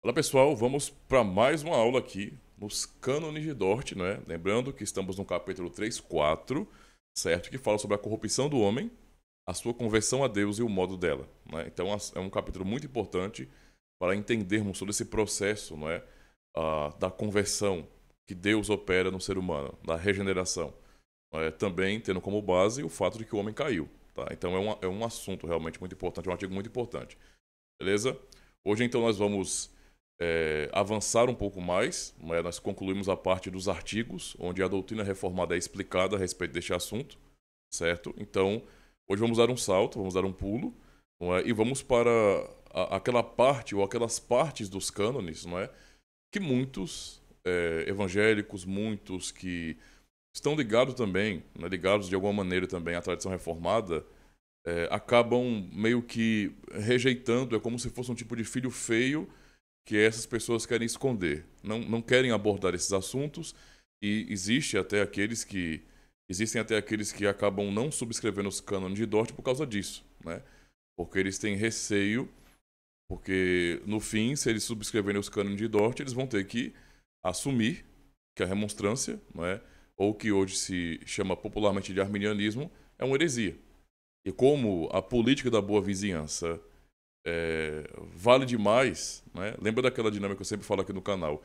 Olá pessoal, vamos para mais uma aula aqui nos cânones de Dort, né? Lembrando que estamos no capítulo 3:4, certo? Que fala sobre a corrupção do homem, a sua conversão a Deus e o modo dela, né? Então é um capítulo muito importante para entendermos todo esse processo, não é? Da conversão que Deus opera no ser humano, da regeneração. Também tendo como base o fato de que o homem caiu, tá? Então é um assunto realmente muito importante, é um artigo muito importante, beleza? Hoje então nós vamos avançar um pouco mais, né? Nós concluímos a parte dos artigos, onde a doutrina reformada é explicada a respeito deste assunto, certo? Então, hoje vamos dar um salto, vamos dar um pulo, não é? E vamos para aquela parte ou aquelas partes dos cânones, não é? Que muitos evangélicos, muitos que estão ligados também, né? Ligados de alguma maneira também à tradição reformada, acabam meio que rejeitando, é como se fosse um tipo de filho feio que essas pessoas querem esconder. Não querem abordar esses assuntos e existem até aqueles que acabam não subscrevendo os cânones de Dort por causa disso, né? Porque eles têm receio, porque no fim, se eles subscreverem os cânones de Dort, eles vão ter que assumir que a remonstrância, não é, ou que hoje se chama popularmente de arminianismo, é uma heresia. E como a política da boa vizinhança vale demais, né? Lembra daquela dinâmica que eu sempre falo aqui no canal?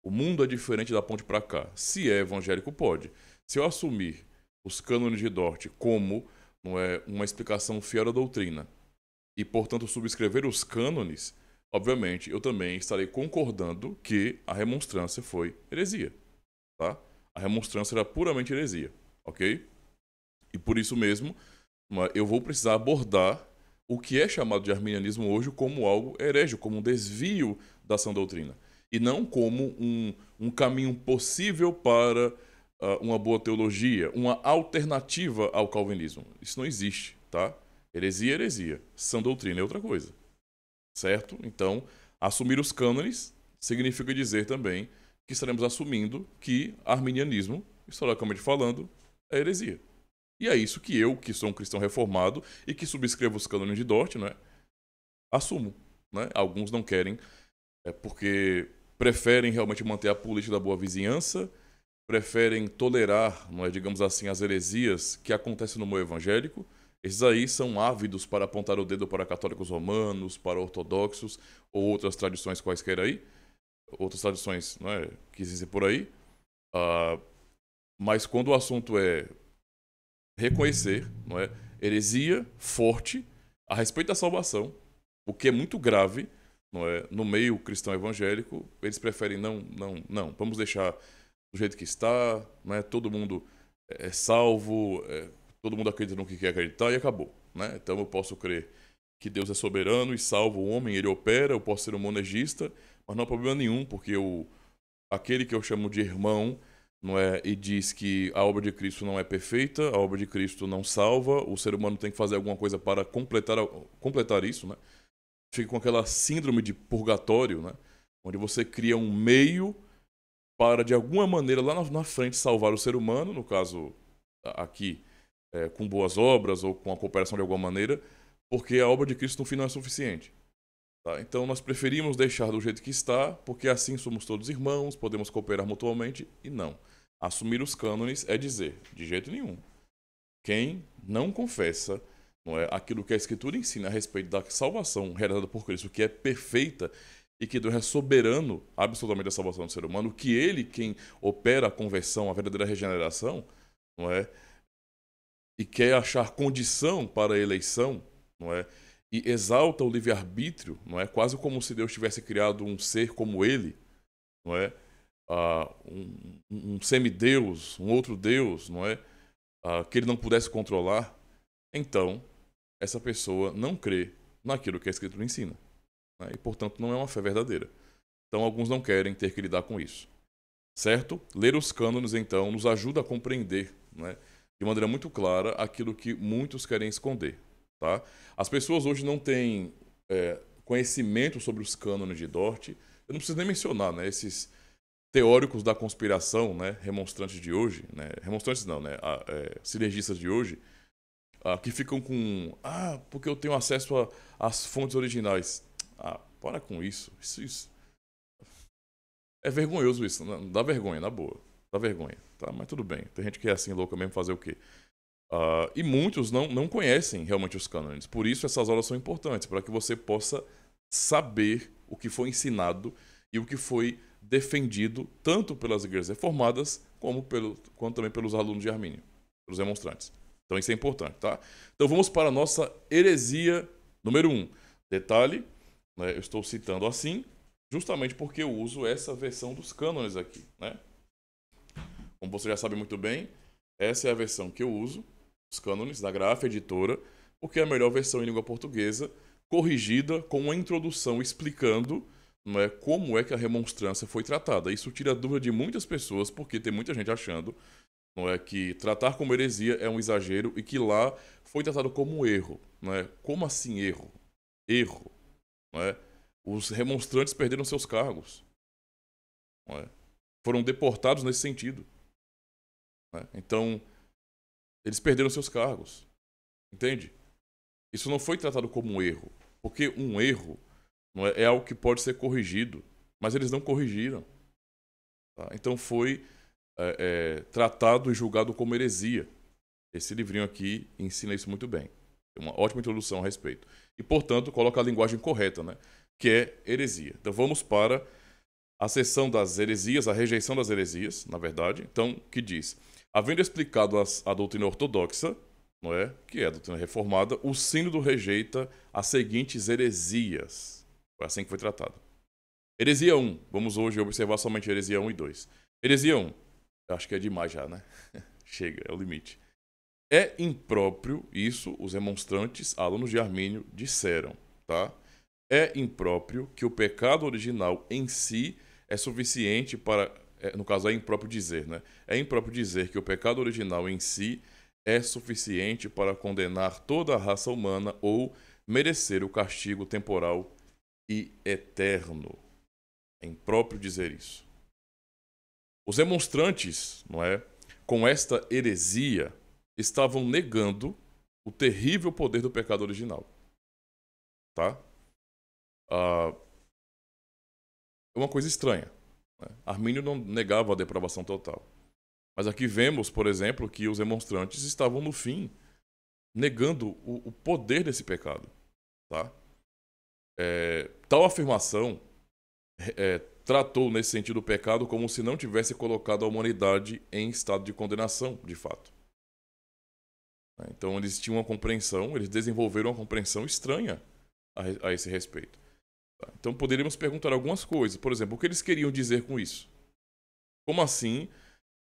O mundo é diferente da ponte para cá. Se é evangélico, pode. Se eu assumir os cânones de Dort como não é, uma explicação fiel da doutrina e, portanto, subscrever os cânones, obviamente, eu também estarei concordando que a remonstrância foi heresia, tá? A remonstrância era puramente heresia, ok? E por isso mesmo, eu vou precisar abordar o que é chamado de arminianismo hoje como algo herege, como um desvio da sã doutrina. E não como um caminho possível para uma boa teologia, uma alternativa ao calvinismo. Isso não existe, tá? Heresia é heresia. Sã doutrina é outra coisa, certo? Então, assumir os cânones significa dizer também que estaremos assumindo que arminianismo, historicamente falando, é heresia. E é isso que eu, que sou um cristão reformado e que subscrevo os cânones de Dort, né, assumo. Né? Alguns não querem, porque preferem realmente manter a política da boa vizinhança, preferem tolerar, não é, digamos assim, as heresias que acontecem no meio evangélico. Esses aí são ávidos para apontar o dedo para católicos romanos, para ortodoxos ou outras tradições quaisquer aí, outras tradições, não é, que existem por aí. Ah, mas quando o assunto é reconhecer, não é, heresia forte a respeito da salvação, o que é muito grave, não é, no meio cristão evangélico, eles preferem não, vamos deixar do jeito que está, não é, todo mundo é salvo, todo mundo acredita no que quer acreditar e acabou, né? Então eu posso crer que Deus é soberano e salva o homem, ele opera, eu posso ser um monergista, mas não há problema nenhum, porque aquele que eu chamo de irmão, não é, e diz que a obra de Cristo não é perfeita, a obra de Cristo não salva, o ser humano tem que fazer alguma coisa para completar isso, né? Fica com aquela síndrome de purgatório, né? Onde você cria um meio para, de alguma maneira, lá na frente, salvar o ser humano, no caso aqui, com boas obras ou com a cooperação de alguma maneira, porque a obra de Cristo no fim não é suficiente. Tá? Então nós preferimos deixar do jeito que está, porque assim somos todos irmãos, podemos cooperar mutuamente, e não. Assumir os cânones é dizer, de jeito nenhum. Quem não confessa, não é, aquilo que a Escritura ensina a respeito da salvação realizada por Cristo, que é perfeita e que Deus é soberano absolutamente da salvação do ser humano, que Ele quem opera a conversão, a verdadeira regeneração, não é, e quer achar condição para a eleição, não é, e exalta o livre-arbítrio, não é, quase como se Deus tivesse criado um ser como Ele, não é, um semideus, um outro Deus, não é, que Ele não pudesse controlar. Então, essa pessoa não crê naquilo que a Escritura ensina. Né? E, portanto, não é uma fé verdadeira. Então, alguns não querem ter que lidar com isso. Certo? Ler os cânones, então, nos ajuda a compreender, né, de maneira muito clara aquilo que muitos querem esconder. Tá? As pessoas hoje não têm conhecimento sobre os cânones de Dort. Eu não preciso nem mencionar, né, esses teóricos da conspiração, né, remonstrantes de hoje, né, remonstrantes não, né, sinergistas de hoje, que ficam com, porque eu tenho acesso às fontes originais. Para com isso. Isso. É vergonhoso isso, dá vergonha, na boa. Dá vergonha, tá? Mas tudo bem. Tem gente que é assim, louca mesmo, fazer o quê? E muitos não conhecem realmente os cânones. Por isso essas aulas são importantes, para que você possa saber o que foi ensinado e o que foi defendido tanto pelas igrejas reformadas quanto também pelos alunos de Armínio, pelos demonstrantes. Então isso é importante, tá? Então vamos para a nossa heresia número 1. Detalhe, né, eu estou citando assim, justamente porque eu uso essa versão dos cânones aqui, né? Como você já sabe muito bem, essa é a versão que eu uso, os cânones da Graph Editora, porque é a melhor versão em língua portuguesa, corrigida com uma introdução explicando, não é, como é que a remonstrância foi tratada. Isso tira a dúvida de muitas pessoas, porque tem muita gente achando, não é, que tratar como heresia é um exagero e que lá foi tratado como um erro. Não é? Como assim erro? Erro. Não é? Os remonstrantes perderam seus cargos. Não é? Foram deportados nesse sentido. Não é? Então, eles perderam seus cargos. Entende? Isso não foi tratado como um erro. Porque um erro, não é algo que pode ser corrigido. Mas eles não corrigiram. Tá? Então foi tratado e julgado como heresia. Esse livrinho aqui ensina isso muito bem. Tem uma ótima introdução a respeito. E, portanto, coloca a linguagem correta, né? Que é heresia. Então vamos para a seção das heresias, a rejeição das heresias, na verdade. Então, que diz: havendo explicado a doutrina ortodoxa, não é? Que é a doutrina reformada, o sínodo rejeita as seguintes heresias. Foi assim que foi tratado. Heresia 1. Vamos hoje observar somente heresia 1 e 2. Heresia 1. Eu acho que é demais já, né? Chega, é o limite. É impróprio, isso os remonstrantes, alunos de Armínio, disseram, tá? É impróprio que o pecado original em si é suficiente para... no caso, é impróprio dizer, né? É impróprio dizer que o pecado original em si é suficiente para condenar toda a raça humana ou merecer o castigo temporal e eterno. É impróprio dizer isso. Os remonstrantes, não é, com esta heresia, estavam negando o terrível poder do pecado original. Tá? É uma coisa estranha. Né? Armínio não negava a depravação total. Mas aqui vemos, por exemplo, que os remonstrantes estavam, no fim, negando o poder desse pecado. Tá? Tal afirmação tratou, nesse sentido, o pecado como se não tivesse colocado a humanidade em estado de condenação, de fato. Então eles tinham uma compreensão, eles desenvolveram uma compreensão estranha a esse respeito. Então poderíamos perguntar algumas coisas. Por exemplo, o que eles queriam dizer com isso? Como assim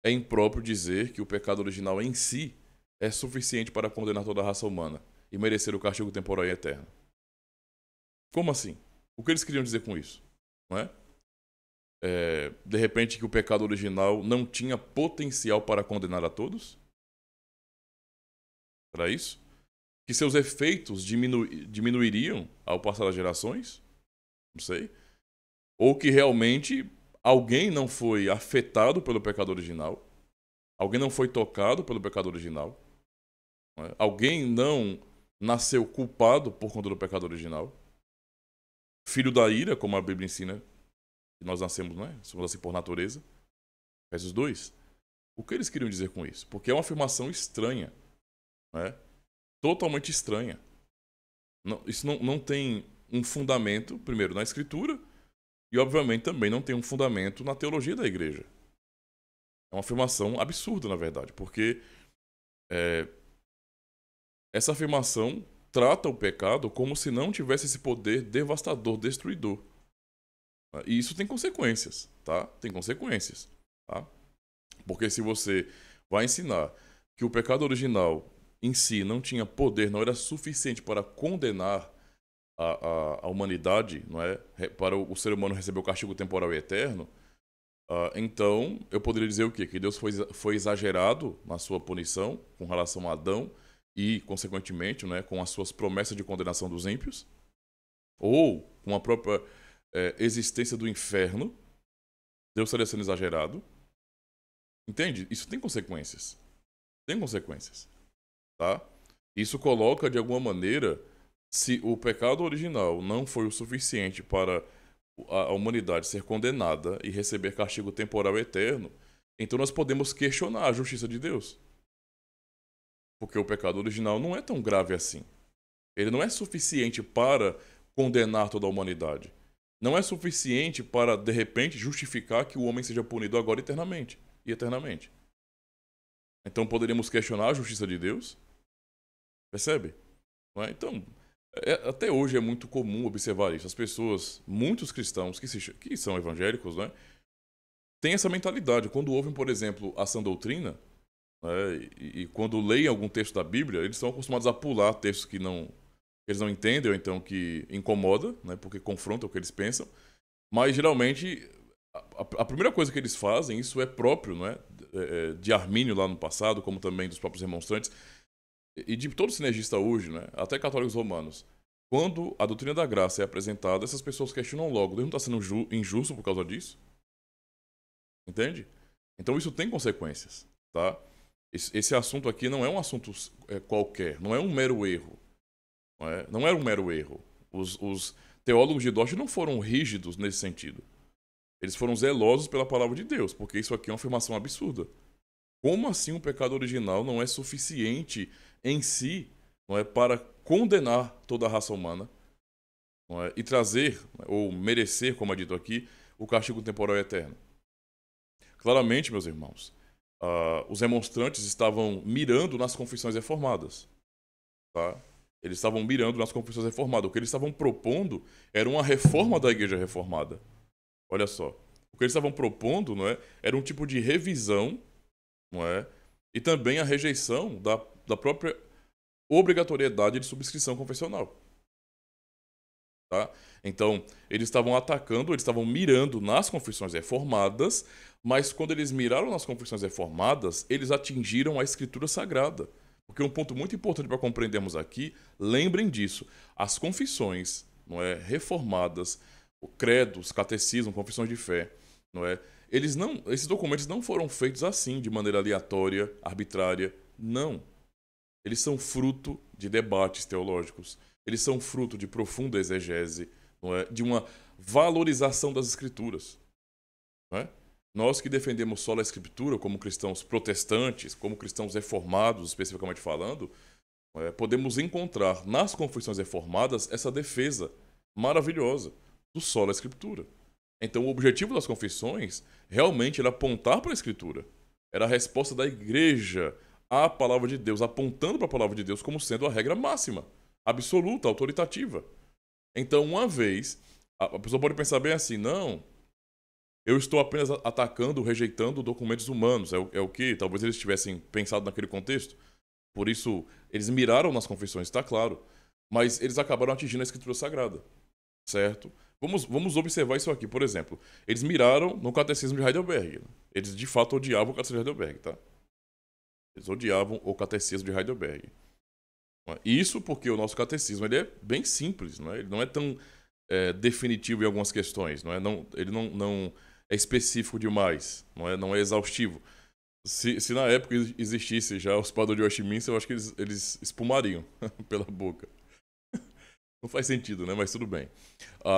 é impróprio dizer que o pecado original em si é suficiente para condenar toda a raça humana e merecer o castigo temporal e eterno? Como assim? O que eles queriam dizer com isso? Não é? De repente que o pecado original não tinha potencial para condenar a todos? Era isso? Que seus efeitos diminuiriam ao passar as gerações? Não sei. Ou que realmente alguém não foi afetado pelo pecado original, alguém não foi tocado pelo pecado original, não é? Alguém não nasceu culpado por conta do pecado original, filho da ira, como a Bíblia ensina, que nós nascemos, não é? Somos assim por natureza. Efésios 2. O que eles queriam dizer com isso? Porque é uma afirmação estranha, não é? Totalmente estranha. Isso não tem um fundamento, primeiro, na Escritura, e, obviamente, também não tem um fundamento na teologia da igreja. É uma afirmação absurda, na verdade, porque essa afirmação trata o pecado como se não tivesse esse poder devastador, destruidor. E isso tem consequências, tá? Tem consequências, tá? Porque se você vai ensinar que o pecado original em si não tinha poder, não era suficiente para condenar a humanidade, não é? Para o ser humano receber o castigo temporal e eterno, então eu poderia dizer o quê? Que Deus foi exagerado na sua punição com relação a Adão e, consequentemente, né, com as suas promessas de condenação dos ímpios, ou com a própria existência do inferno, Deus estaria sendo exagerado. Entende? Isso tem consequências. Tem consequências. Tá? Isso coloca, de alguma maneira, se o pecado original não foi o suficiente para a humanidade ser condenada e receber castigo temporal eterno, então nós podemos questionar a justiça de Deus. Porque o pecado original não é tão grave assim. Ele não é suficiente para condenar toda a humanidade. Não é suficiente para, de repente, justificar que o homem seja punido agora eternamente e eternamente. Então poderíamos questionar a justiça de Deus? Percebe? Não é? Então, até hoje é muito comum observar isso. As pessoas, muitos cristãos que são evangélicos, né, têm essa mentalidade. Quando ouvem, por exemplo, a sã doutrina, né, e quando leem algum texto da Bíblia, eles estão acostumados a pular textos que eles não entendem, ou então que incomoda, né, porque confronta o que eles pensam. Mas geralmente a primeira coisa que eles fazem, isso é próprio, não é, de Armínio lá no passado, como também dos próprios remonstrantes, e de todo sinergista hoje, né, até católicos romanos. Quando a doutrina da graça é apresentada, essas pessoas questionam logo: Deus não está sendo injusto por causa disso? Entende? Então isso tem consequências, tá? Esse assunto aqui não é um assunto qualquer, não é um mero erro. Não era um mero erro. Os teólogos de Dort não foram rígidos nesse sentido. Eles foram zelosos pela palavra de Deus, porque isso aqui é uma afirmação absurda. Como assim o pecado original não é suficiente em si, não é, para condenar toda a raça humana, não é, e trazer, ou merecer, como é dito aqui, o castigo temporal eterno? Claramente, meus irmãos, os remonstrantes estavam mirando nas confissões reformadas. Tá? Eles estavam mirando nas confissões reformadas. O que eles estavam propondo era uma reforma da Igreja Reformada. Olha só. O que eles estavam propondo, não é, era um tipo de revisão, não é, e também a rejeição da própria obrigatoriedade de subscrição confessional. Tá? Então, eles estavam atacando, eles estavam mirando nas confissões reformadas, mas quando eles miraram nas confissões reformadas, eles atingiram a Escritura Sagrada. Porque um ponto muito importante para compreendermos aqui, lembrem disso, as confissões, não é, reformadas, o credo, os catecismos, confissões de fé, não é, esses documentos não foram feitos assim, de maneira aleatória, arbitrária, não. Eles são fruto de debates teológicos, eles são fruto de profunda exegese, não é, de uma valorização das escrituras, não é? Nós que defendemos só a Escritura, como cristãos protestantes, como cristãos reformados, especificamente falando, podemos encontrar nas confissões reformadas essa defesa maravilhosa do solo Escritura. Então, o objetivo das confissões realmente era apontar para a Escritura. Era a resposta da igreja à palavra de Deus, apontando para a palavra de Deus como sendo a regra máxima, absoluta, autoritativa. Então, uma vez, a pessoa pode pensar bem assim: não, eu estou apenas atacando, rejeitando documentos humanos. É o que talvez eles tivessem pensado naquele contexto. Por isso, eles miraram nas confissões, está claro. Mas eles acabaram atingindo a Escritura Sagrada. Certo? Vamos observar isso aqui, por exemplo. Eles miraram no Catecismo de Heidelberg. Eles, de fato, odiavam o Catecismo de Heidelberg, tá? Eles odiavam o Catecismo de Heidelberg. Isso porque o nosso catecismo ele é bem simples, não é? Ele não é tão definitivo em algumas questões, não é? Ele não é específico demais, não é exaustivo. Se na época existisse já os padrões de Westminster, eu acho que eles espumariam pela boca. Não faz sentido, né? Mas tudo bem.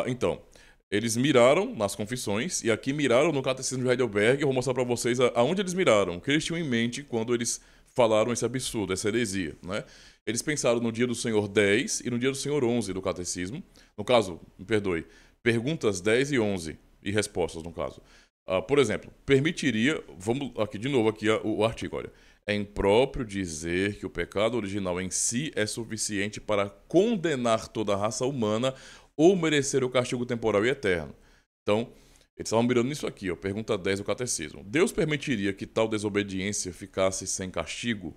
Então, eles miraram nas confissões, e aqui miraram no Catecismo de Heidelberg. Eu vou mostrar para vocês aonde eles miraram, o que eles tinham em mente quando eles falaram esse absurdo, essa heresia, né? Eles pensaram no dia do Senhor 10 e no dia do Senhor 11 do Catecismo. No caso, me perdoe, perguntas 10 e 11 e respostas, no caso. Por exemplo, permitiria, vamos aqui de novo aqui o artigo, olha. É impróprio dizer que o pecado original em si é suficiente para condenar toda a raça humana ou merecer o castigo temporal e eterno. Então, eles estavam mirando nisso aqui, ó, pergunta 10 do Catecismo. Deus permitiria que tal desobediência ficasse sem castigo?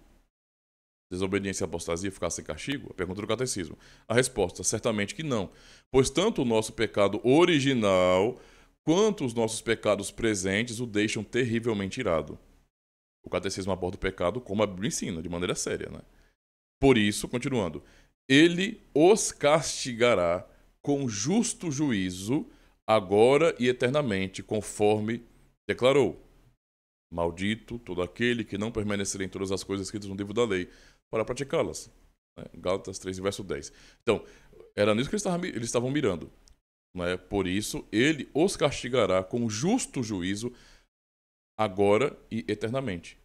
Desobediência e apostasia ficasse sem castigo? A pergunta do Catecismo. A resposta, certamente que não. Pois tanto o nosso pecado original quanto os nossos pecados presentes o deixam terrivelmente irado. O Catecismo aborda o pecado como a Bíblia ensina, de maneira séria, né? Por isso, continuando, ele os castigará com justo juízo, agora e eternamente, conforme declarou. Maldito todo aquele que não permanecer em todas as coisas escritas no livro da lei, para praticá-las. Gálatas 3, verso 10. Então, era nisso que eles estavam mirando. né? Por isso, ele os castigará com justo juízo agora e eternamente.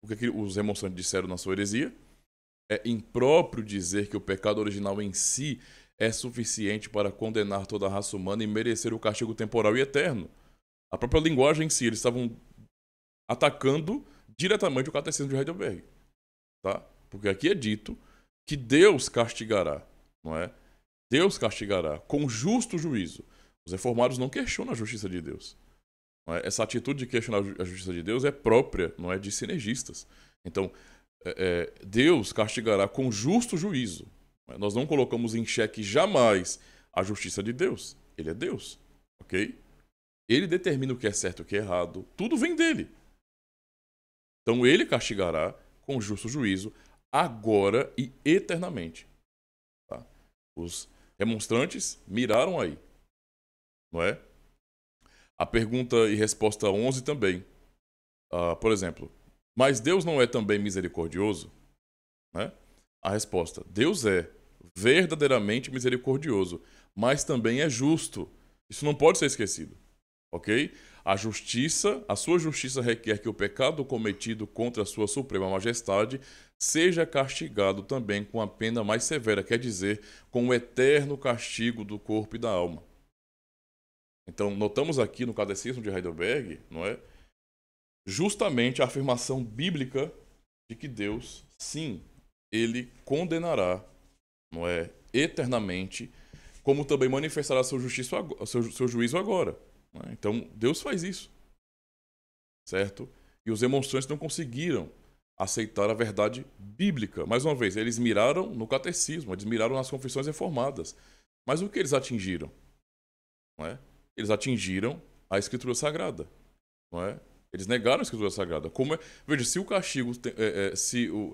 O que os remonstrantes disseram na sua heresia? É impróprio dizer que o pecado original em si é suficiente para condenar toda a raça humana e merecer o castigo temporal e eterno. A própria linguagem em si, eles estavam atacando diretamente o catecismo de Heidelberg, tá? Porque aqui é dito que Deus castigará, não é? Deus castigará com justo juízo. Os reformados não questionam a justiça de Deus. Não é? Essa atitude de questionar a justiça de Deus é própria, não é, de sinergistas. Então, Deus castigará com justo juízo. Não é? Nós não colocamos em xeque jamais a justiça de Deus. Ele é Deus, ok? Ele determina o que é certo e o que é errado. Tudo vem dele. Então ele castigará com justo juízo agora e eternamente. Tá? Os remonstrantes miraram aí, não é? A pergunta e resposta 11 também. Por exemplo, mas Deus não é também misericordioso? Né? A resposta, Deus é verdadeiramente misericordioso, mas também é justo. Isso não pode ser esquecido, ok? A sua justiça requer que o pecado cometido contra a sua suprema majestade seja castigado também com a pena mais severa, quer dizer, com o eterno castigo do corpo e da alma. Então, notamos aqui no Catecismo de Heidelberg, não é? Justamente a afirmação bíblica de que Deus, sim, ele condenará, não é, eternamente, como também manifestará sua justiça, seu juízo agora. Não é? Então, Deus faz isso, certo? E os demonstrantes não conseguiram aceitar a verdade bíblica. Mais uma vez, eles miraram no catecismo, eles miraram nas confissões reformadas. Mas o que eles atingiram? Não é? Eles atingiram a Escritura Sagrada, não é? Eles negaram a Escritura Sagrada. Veja, se o castigo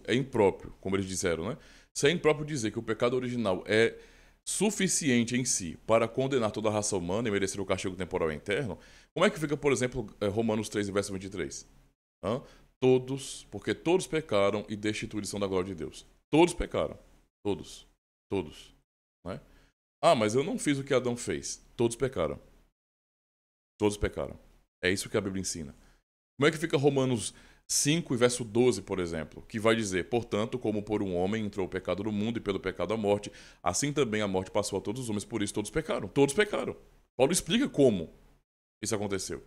é impróprio, como eles disseram, né? Se é impróprio dizer que o pecado original é suficiente em si para condenar toda a raça humana e merecer o castigo temporal e eterno, como é que fica, por exemplo, Romanos 3, verso 23? Porque todos pecaram e destituíram da glória de Deus. Todos pecaram. Todos. Todos. Não é? Mas eu não fiz o que Adão fez. Todos pecaram. Todos pecaram. É isso que a Bíblia ensina. Como é que fica Romanos 5 e verso 12, por exemplo? Que vai dizer, portanto, como por um homem entrou o pecado no mundo e pelo pecado a morte, assim também a morte passou a todos os homens, por isso todos pecaram. Todos pecaram. Paulo explica como isso aconteceu.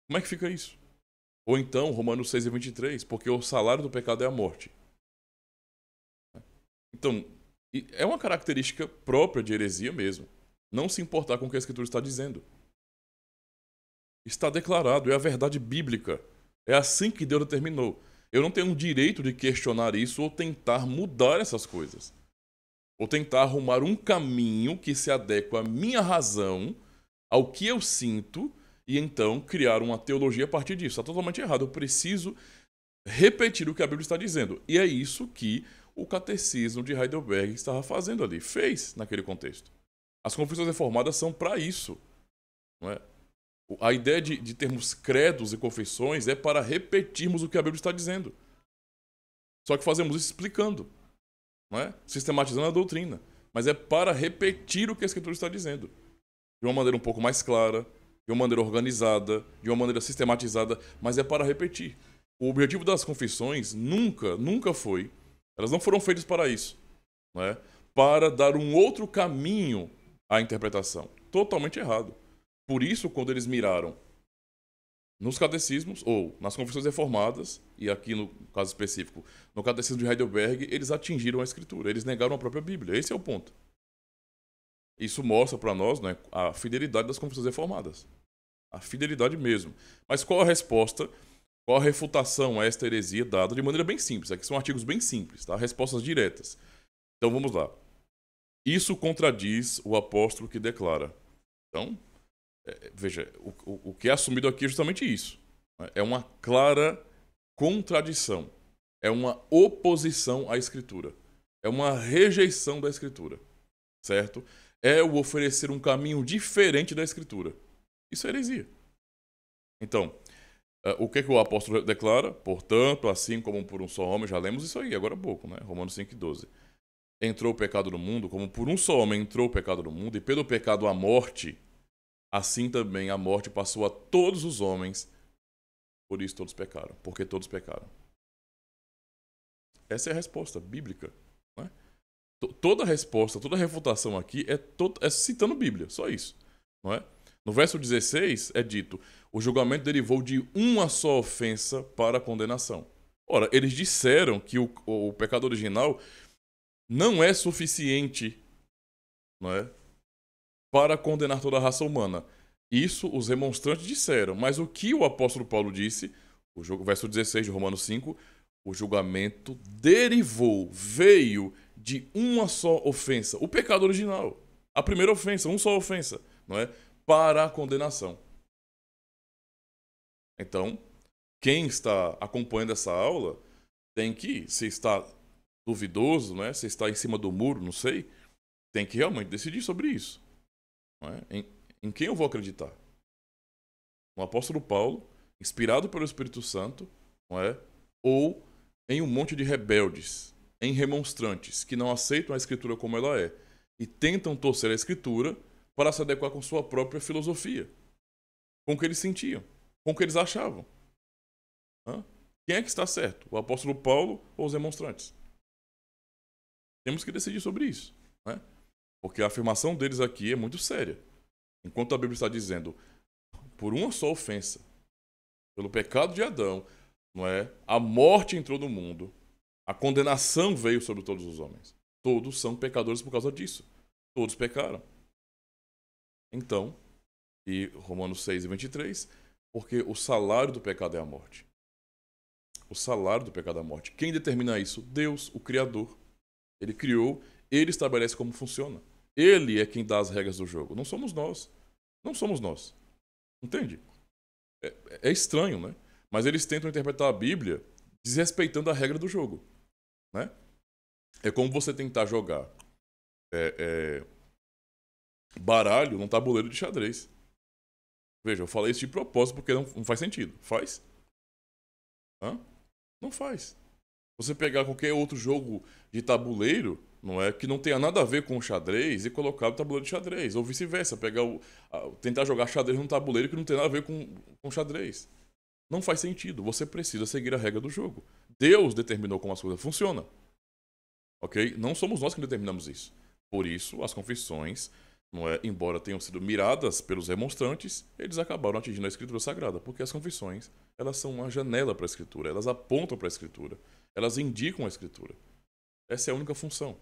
Como é que fica isso? Ou então, Romanos 6 e 23, porque o salário do pecado é a morte. Então, é uma característica própria de heresia mesmo. Não se importar com o que a Escritura está dizendo. Está declarado, é a verdade bíblica. É assim que Deus determinou. Eu não tenho um direito de questionar isso ou tentar mudar essas coisas. Ou tentar arrumar um caminho que se adeque à minha razão, ao que eu sinto, e então criar uma teologia a partir disso. Está totalmente errado. Eu preciso repetir o que a Bíblia está dizendo. E é isso que o catecismo de Heidelberg estava fazendo ali. Fez naquele contexto. As confissões reformadas são para isso. Não é? A ideia de termos credos e confissões é para repetirmos o que a Bíblia está dizendo. Só que fazemos isso explicando, não é? Sistematizando a doutrina. Mas é para repetir o que a Escritura está dizendo. De uma maneira um pouco mais clara, de uma maneira organizada, de uma maneira sistematizada, mas é para repetir. O objetivo das confissões nunca foi, elas não foram feitas para isso, não é? Para dar um outro caminho à interpretação. Totalmente errado. Por isso, quando eles miraram nos catecismos, ou nas confissões reformadas, e aqui no caso específico, no catecismo de Heidelberg, eles atingiram a Escritura, eles negaram a própria Bíblia. Esse é o ponto. Isso mostra para nós, né, a fidelidade das confissões reformadas. A fidelidade mesmo. Mas qual a resposta, qual a refutação a esta heresia dada de maneira bem simples? Aqui são artigos bem simples, tá? Respostas diretas. Então vamos lá. Isso contradiz o apóstolo que declara. Então, veja, o que é assumido aqui é justamente isso. É uma clara contradição. É uma oposição à Escritura. É uma rejeição da Escritura. Certo? É o oferecer um caminho diferente da Escritura. Isso é heresia. Então, o que o apóstolo declara? Portanto, assim como por um só homem, já lemos isso aí agora há pouco, né? Romanos 5,12. entrou o pecado no mundo, como por um só homem entrou o pecado no mundo, e pelo pecado a morte, assim também a morte passou a todos os homens, por isso todos pecaram, porque todos pecaram. Essa é a resposta bíblica. Não é? Toda a resposta, toda a refutação aqui é citando Bíblia, só isso. Não é? No verso 16 é dito: o julgamento derivou de uma só ofensa para a condenação. Ora, eles disseram que o pecado original não é suficiente, não é, para condenar toda a raça humana. Isso os remonstrantes disseram. Mas o que o apóstolo Paulo disse, o verso 16 de Romanos 5, o julgamento derivou, veio de uma só ofensa. O pecado original. A primeira ofensa, uma só ofensa, não é? Para a condenação. Então, quem está acompanhando essa aula tem que, se está duvidoso, né? Se está em cima do muro, não sei, tem que realmente decidir sobre isso. Não é? Em quem eu vou acreditar? No apóstolo Paulo, inspirado pelo Espírito Santo, não é? Ou em um monte de rebeldes, em remonstrantes, que não aceitam a Escritura como ela é e tentam torcer a Escritura para se adequar com sua própria filosofia, com o que eles sentiam, com o que eles achavam. Hã? Quem é que está certo? O apóstolo Paulo ou os remonstrantes? Temos que decidir sobre isso, né? Porque a afirmação deles aqui é muito séria. Enquanto a Bíblia está dizendo, por uma só ofensa, pelo pecado de Adão, não é? A morte entrou no mundo, a condenação veio sobre todos os homens. Todos são pecadores por causa disso. Todos pecaram. Então, e Romanos 6:23, porque o salário do pecado é a morte. O salário do pecado é a morte. Quem determina isso? Deus, o Criador. Ele criou, ele estabelece como funciona. Ele é quem dá as regras do jogo. Não somos nós. Não somos nós. Entende? É estranho, né? Mas eles tentam interpretar a Bíblia desrespeitando a regra do jogo, né? É como você tentar jogar baralho num tabuleiro de xadrez. Veja, eu falei isso de propósito porque não faz sentido. Faz? Hã? Não faz. Você pegar qualquer outro jogo de tabuleiro, não é, que não tenha nada a ver com o xadrez e colocar no tabuleiro de xadrez, ou vice-versa, pegar tentar jogar xadrez num tabuleiro que não tem nada a ver com xadrez. Não faz sentido. Você precisa seguir a regra do jogo. Deus determinou como as coisas funcionam. Ok? Não somos nós que determinamos isso. Por isso, as confissões, não é, embora tenham sido miradas pelos remonstrantes, eles acabaram atingindo a Escritura Sagrada, porque as confissões, elas são uma janela para a Escritura, elas apontam para a Escritura, elas indicam a Escritura. Essa é a única função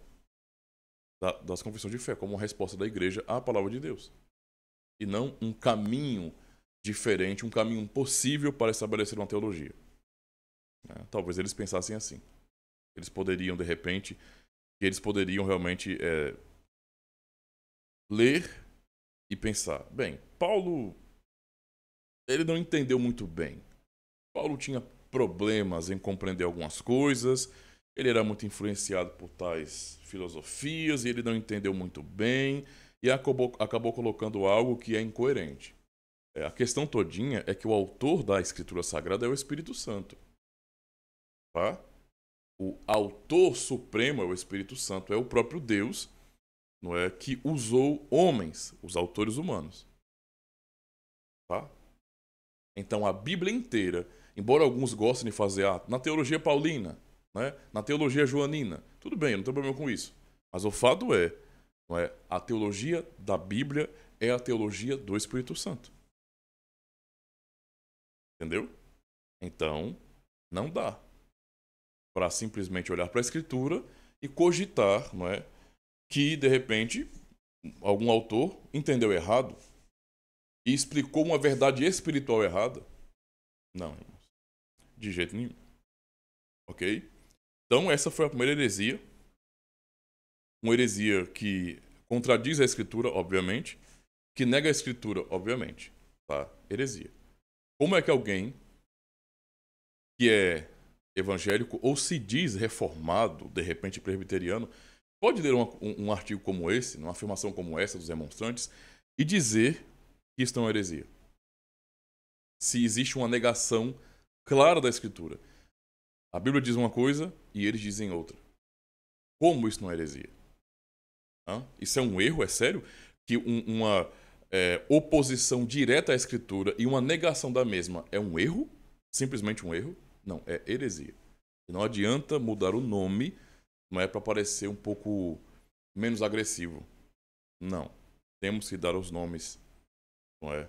das confissões de fé, como uma resposta da igreja à palavra de Deus. E não um caminho diferente, um caminho possível para estabelecer uma teologia. Talvez eles pensassem assim. Eles poderiam, de repente, realmente ler e pensar, bem, Paulo, ele não entendeu muito bem. Paulo tinha problemas em compreender algumas coisas, ele era muito influenciado por tais filosofias e ele não entendeu muito bem e acabou colocando algo que é incoerente. A questão todinha é que o autor da Escritura Sagrada é o Espírito Santo. Tá? O autor supremo é o Espírito Santo, é o próprio Deus, não é, que usou homens, os autores humanos. Tá? Então a Bíblia inteira, embora alguns gostem de fazer na teologia paulina, né, na teologia joanina, tudo bem, eu não tenho problema com isso. Mas o fato não é, a teologia da Bíblia é a teologia do Espírito Santo. Entendeu? Então, não dá para simplesmente olhar para a Escritura e cogitar, não é, que, de repente, algum autor entendeu errado e explicou uma verdade espiritual errada. Não, irmãos. De jeito nenhum. Ok? Então, essa foi a primeira heresia. Uma heresia que contradiz a Escritura, obviamente, que nega a Escritura, obviamente. Tá? Heresia. Como é que alguém que é evangélico ou se diz reformado, de repente presbiteriano, pode ler um artigo como esse, uma afirmação como essa dos remonstrantes, e dizer que estão em heresia? Se existe uma negação clara da Escritura. A Bíblia diz uma coisa e eles dizem outra. Como isso não é heresia? Isso é um erro? É sério? Que uma oposição direta à Escritura e uma negação da mesma é um erro? Simplesmente um erro? Não, é heresia. E não adianta mudar o nome, não é para parecer um pouco menos agressivo. Não. Temos que dar os nomes, não é,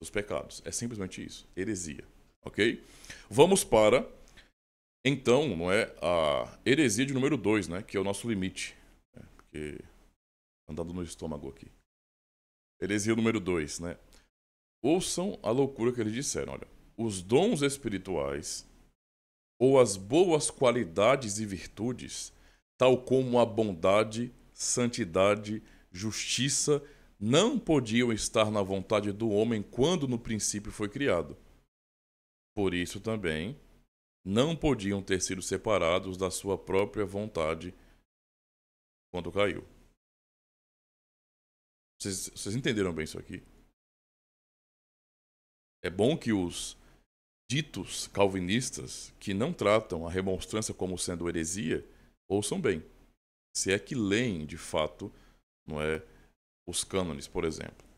dos pecados. É simplesmente isso. Heresia. Ok? Vamos para, então, não é, a heresia de número 2, né? Que é o nosso limite. Porque andando no estômago aqui. Heresia número 2, né? Ouçam a loucura que eles disseram. Olha, os dons espirituais ou as boas qualidades e virtudes, tal como a bondade, santidade, justiça, não podiam estar na vontade do homem quando no princípio foi criado. Por isso também não podiam ter sido separados da sua própria vontade quando caiu. Vocês entenderam bem isso aqui? É bom que os ditos calvinistas, que não tratam a remonstrância como sendo heresia, ouçam bem. Se é que leem, de fato, não é, os cânones, por exemplo.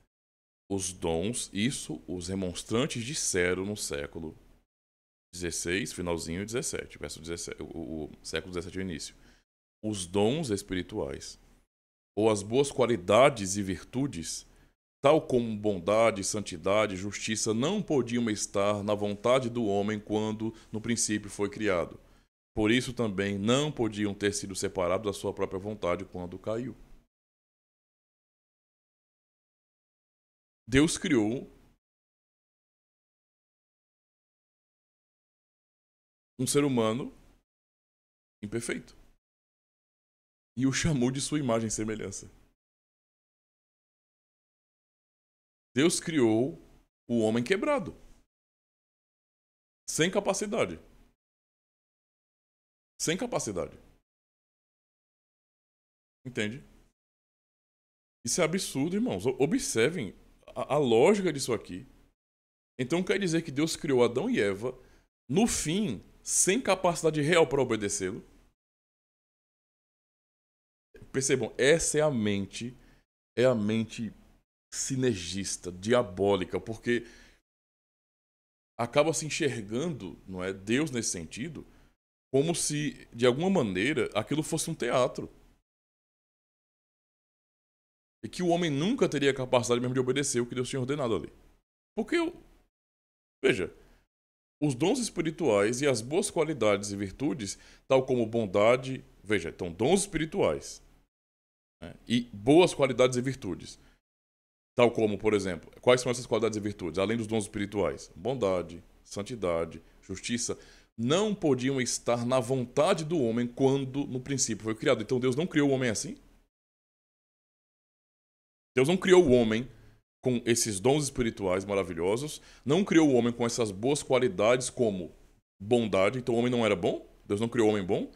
Os dons, isso os remonstrantes disseram no século XVI, finalzinho, 17, verso 17, o século 17 é o início. Os dons espirituais, ou as boas qualidades e virtudes, tal como bondade, santidade, justiça, não podiam estar na vontade do homem quando no princípio foi criado. Por isso também não podiam ter sido separados da sua própria vontade quando caiu. Deus criou um ser humano imperfeito e o chamou de sua imagem e semelhança. Deus criou o homem quebrado, sem capacidade. Sem capacidade. Entende? Isso é absurdo, irmãos. Observem a lógica disso aqui. Então quer dizer que Deus criou Adão e Eva, no fim, sem capacidade real para obedecê-lo? Percebam, essa é a mente sinergista, diabólica, porque acaba se enxergando, não é, Deus nesse sentido, como se, de alguma maneira, aquilo fosse um teatro. E que o homem nunca teria capacidade mesmo de obedecer o que Deus tinha ordenado ali. Porque, veja, os dons espirituais e as boas qualidades e virtudes, tal como bondade, veja, então, dons espirituais, né, e boas qualidades e virtudes. Tal como, por exemplo, quais são essas qualidades e virtudes? Além dos dons espirituais, bondade, santidade, justiça, não podiam estar na vontade do homem quando no princípio foi criado. Então Deus não criou o homem assim? Deus não criou o homem com esses dons espirituais maravilhosos, não criou o homem com essas boas qualidades como bondade, então o homem não era bom? Deus não criou o homem bom?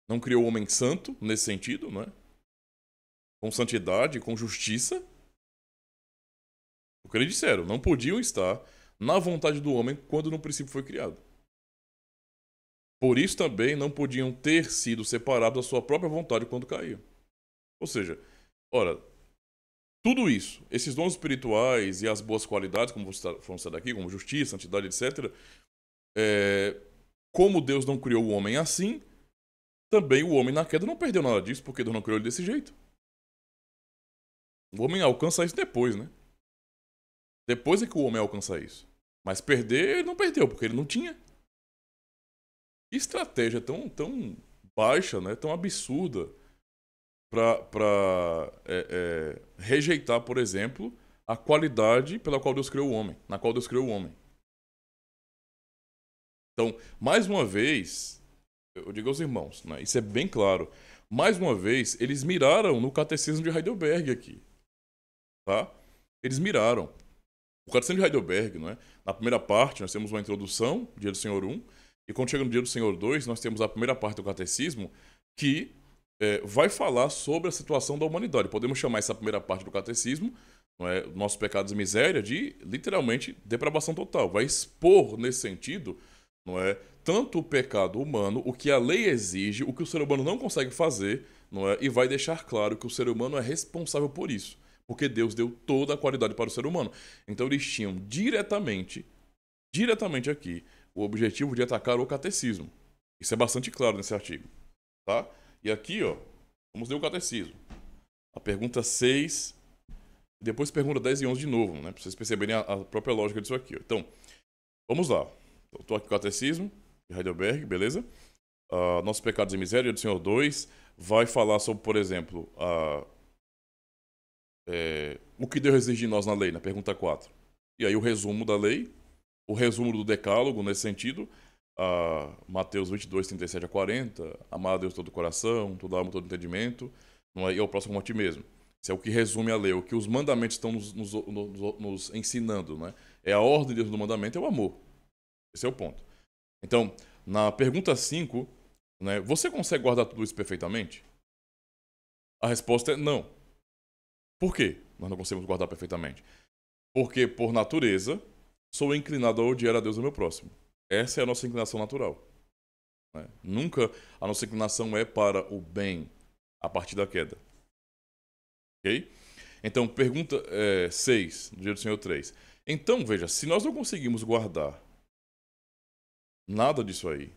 Não criou o homem santo, nesse sentido, né? Com santidade, com justiça? O que eles disseram, não podiam estar na vontade do homem quando no princípio foi criado. Por isso também não podiam ter sido separados da sua própria vontade quando caíam. Ou seja, ora, tudo isso, esses dons espirituais e as boas qualidades, como foram citados aqui, como justiça, santidade, etc., como Deus não criou o homem assim, também o homem na queda não perdeu nada disso, porque Deus não criou ele desse jeito. O homem alcança isso depois, né? Depois é que o homem alcança isso. Mas perder, ele não perdeu, porque ele não tinha. Que estratégia tão baixa, né? Tão absurda para rejeitar, por exemplo, a qualidade pela qual Deus criou o homem, na qual Deus criou o homem. Então, mais uma vez, eu digo aos irmãos, né? Isso é bem claro. Mais uma vez, eles miraram no catecismo de Heidelberg aqui. Tá? Eles miraram. O Catecismo de Heidelberg, não é? Na primeira parte, nós temos uma introdução, Dia do Senhor 1, e quando chega no Dia do Senhor 2, nós temos a primeira parte do Catecismo, que vai falar sobre a situação da humanidade. Podemos chamar essa primeira parte do Catecismo, não é? Nossos pecados e miséria, de, literalmente, depravação total. Vai expor, nesse sentido, não é? Tanto o pecado humano, o que a lei exige, o que o ser humano não consegue fazer, não é? E vai deixar claro que o ser humano é responsável por isso, porque Deus deu toda a qualidade para o ser humano. Então eles tinham diretamente aqui, o objetivo de atacar o catecismo. Isso é bastante claro nesse artigo, tá? E aqui, ó, vamos ler o catecismo. A pergunta 6, depois pergunta 10 e 11 de novo, né? Para vocês perceberem a própria lógica disso aqui, ó. Então, vamos lá. Eu tô aqui com o catecismo de Heidelberg, beleza? Nossos pecados e miséria do Senhor 2 vai falar sobre, por exemplo, o que Deus exige de nós na lei, na pergunta 4. E aí o resumo da lei, o resumo do decálogo nesse sentido, Mateus 22, 37 a 40, amar a Deus todo o coração, toda alma, todo entendimento, não é? E ao próximo como a ti mesmo. Isso é o que resume a lei, o que os mandamentos estão nos ensinando, né? É a ordem de Deus do mandamento, é o amor. Esse é o ponto. Então, na pergunta 5, né, você consegue guardar tudo isso perfeitamente? A resposta é não. Por quê nós não conseguimos guardar perfeitamente? Porque, por natureza, sou inclinado a odiar a Deus e ao meu próximo. Essa é a nossa inclinação natural. Né? Nunca a nossa inclinação é para o bem a partir da queda. Ok? Então, pergunta 6, do dia do Senhor 3. Então, veja, se nós não conseguimos guardar nada disso aí,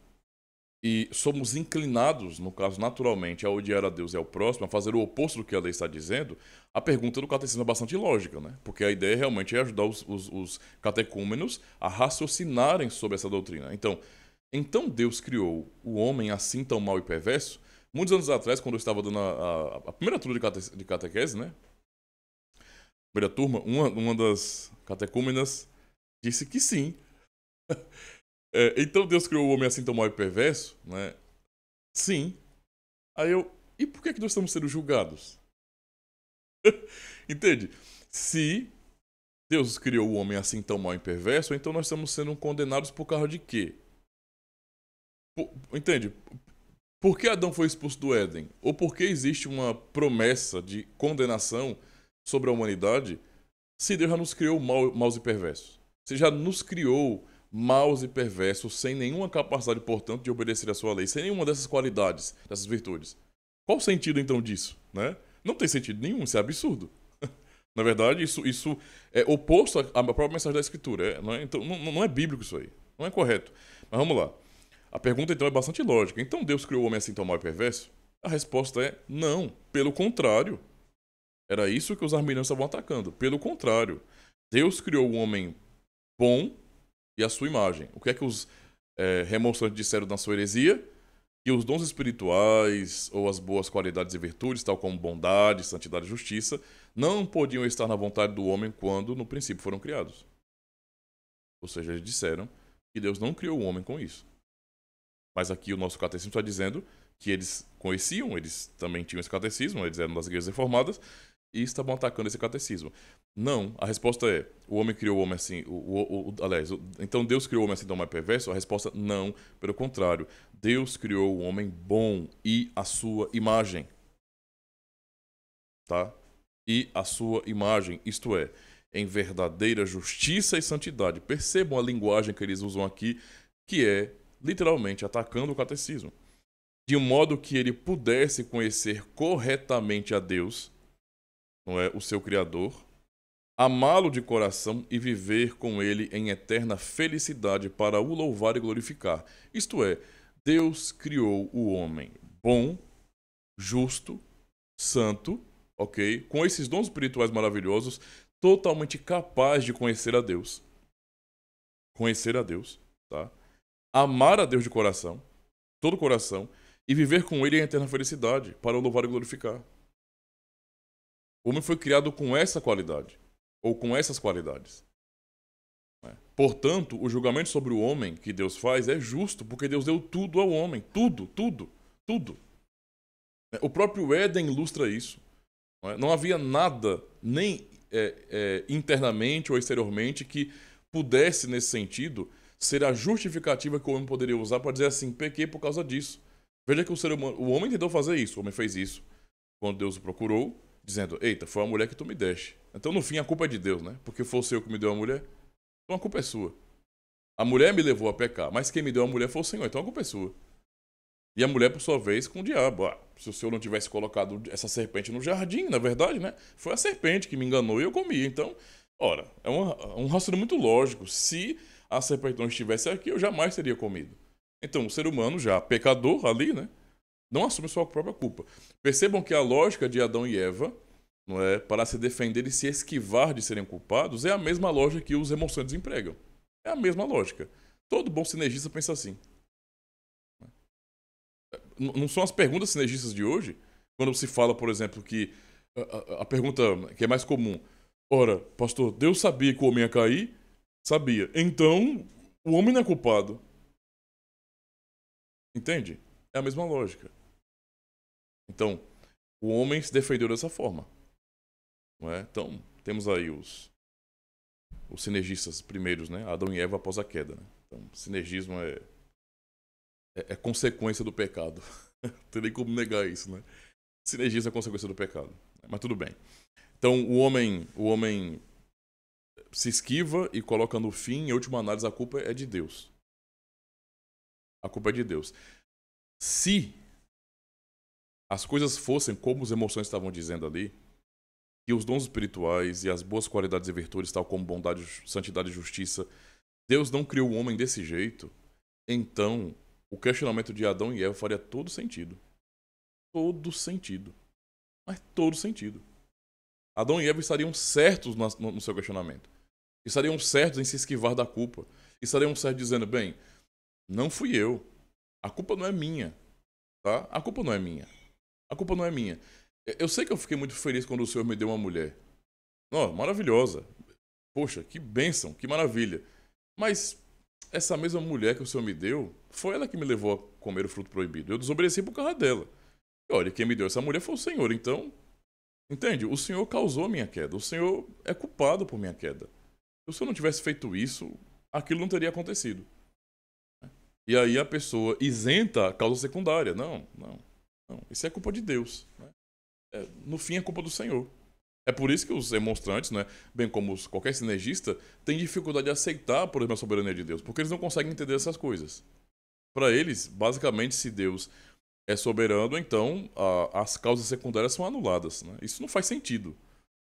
e somos inclinados, no caso naturalmente, a odiar a Deus e ao próximo, a fazer o oposto do que a lei está dizendo, a pergunta do catecismo é bastante lógica, né? Porque a ideia realmente é ajudar os catecúmenos a raciocinarem sobre essa doutrina. Então Deus criou o homem assim tão mau e perverso? Muitos anos atrás, quando eu estava dando a primeira turma de catequese, né? Primeira turma, uma das catecúmenas disse que sim. Então Deus criou o homem assim tão mau e perverso, né? Sim. Aí e por que nós estamos sendo julgados? Entende? Se Deus criou o homem assim tão mau e perverso, então nós estamos sendo condenados por causa de quê? Entende? Por que Adão foi expulso do Éden? Ou por que existe uma promessa de condenação sobre a humanidade se Deus já nos criou maus e perversos? Se já nos criou maus e perversos, sem nenhuma capacidade, portanto, de obedecer à sua lei, sem nenhuma dessas qualidades, dessas virtudes. Qual o sentido, então, disso? Né? Não tem sentido nenhum, isso é absurdo. Na verdade, isso é oposto à própria mensagem da Escritura. Não é? Então, não é bíblico isso aí. Não é correto. Mas vamos lá. A pergunta, então, é bastante lógica. Então, Deus criou o homem assim tão mau e perverso? A resposta é não. Pelo contrário. Era isso que os arminianos estavam atacando. Pelo contrário. Deus criou o homem bom e a sua imagem. O que é que os remonstrantes disseram na sua heresia? Que os dons espirituais ou as boas qualidades e virtudes, tal como bondade, santidade e justiça, não podiam estar na vontade do homem quando, no princípio, foram criados. Ou seja, eles disseram que Deus não criou o homem com isso. Mas aqui o nosso catecismo está dizendo que eles conheciam, eles também tinham esse catecismo, eles eram das igrejas reformadas, e estavam atacando esse catecismo. Não, a resposta é, o homem criou o homem assim, então Deus criou o homem assim tão mais perverso? A resposta não, pelo contrário. Deus criou o homem bom e a sua imagem. Tá? E a sua imagem, isto é, em verdadeira justiça e santidade. Percebam a linguagem que eles usam aqui, que é, literalmente, atacando o catecismo. De um modo que ele pudesse conhecer corretamente a Deus, não é, o seu Criador, amá-lo de coração e viver com ele em eterna felicidade para o louvar e glorificar. Isto é, Deus criou o homem bom, justo, santo, ok? Com esses dons espirituais maravilhosos, totalmente capaz de conhecer a Deus. Conhecer a Deus, tá? Amar a Deus de coração, todo o coração, e viver com ele em eterna felicidade para o louvar e glorificar. O homem foi criado com essa qualidade, ou com essas qualidades. Portanto, o julgamento sobre o homem que Deus faz é justo, porque Deus deu tudo ao homem. Tudo, tudo, tudo. O próprio Éden ilustra isso. Não havia nada, nem internamente ou exteriormente, que pudesse, nesse sentido, ser a justificativa que o homem poderia usar para dizer assim, pequei por causa disso. Veja que o homem tentou fazer isso, o homem fez isso. Quando Deus o procurou, dizendo, eita, foi a mulher que tu me deste. Então, no fim, a culpa é de Deus, né? Porque foi o Senhor que me deu a mulher. Então, a culpa é sua. A mulher me levou a pecar, mas quem me deu a mulher foi o Senhor. Então, a culpa é sua. E a mulher, por sua vez, com o diabo. Ah, se o Senhor não tivesse colocado essa serpente no jardim, na verdade, né? Foi a serpente que me enganou e eu comi. Então, ora, um raciocínio muito lógico. Se a serpente não estivesse aqui, eu jamais teria comido. Então, o ser humano, já pecador ali, né? Não assume sua própria culpa. Percebam que a lógica de Adão e Eva, não é, para se defender e se esquivar de serem culpados, é a mesma lógica que os emoções empregam. É a mesma lógica. Todo bom sinergista pensa assim. Não são as perguntas sinergistas de hoje, quando se fala, por exemplo, que a pergunta que é mais comum: ora, pastor, Deus sabia que o homem ia cair? Sabia. Então, o homem não é culpado. Entende? É a mesma lógica. Então, o homem se defendeu dessa forma. Não é? Então, temos aí os sinergistas primeiros, né? Adão e Eva após a queda. Né? Então, sinergismo é consequência do pecado. Não tem nem como negar isso, né? Sinergismo é consequência do pecado. Mas tudo bem. Então, o homem se esquiva e coloca no fim, em última análise, a culpa é de Deus. A culpa é de Deus. Se as coisas fossem como as emoções estavam dizendo ali, que os dons espirituais e as boas qualidades e virtudes, tal como bondade, santidade e justiça, Deus não criou o homem desse jeito, então o questionamento de Adão e Eva faria todo sentido. Todo sentido. Mas todo sentido. Adão e Eva estariam certos no seu questionamento. Estariam certos em se esquivar da culpa. Estariam certos dizendo, bem, não fui eu. A culpa não é minha. Tá? A culpa não é minha. A culpa não é minha. Eu sei que eu fiquei muito feliz quando o Senhor me deu uma mulher. Oh, maravilhosa. Poxa, que bênção, que maravilha. Mas essa mesma mulher que o Senhor me deu, foi ela que me levou a comer o fruto proibido. Eu desobedeci por causa dela. E olha, quem me deu essa mulher foi o Senhor. Então, entende? O Senhor causou a minha queda. O Senhor é culpado por minha queda. Se o Senhor não tivesse feito isso, aquilo não teria acontecido. E aí a pessoa isenta a causa secundária. Não. Isso é culpa de Deus. Né? No fim, é culpa do Senhor. É por isso que os demonstrantes, né, bem como qualquer sinergista, têm dificuldade de aceitar, por exemplo, a soberania de Deus, porque eles não conseguem entender essas coisas. Para eles, basicamente, se Deus é soberano, então as causas secundárias são anuladas. Né? Isso não faz sentido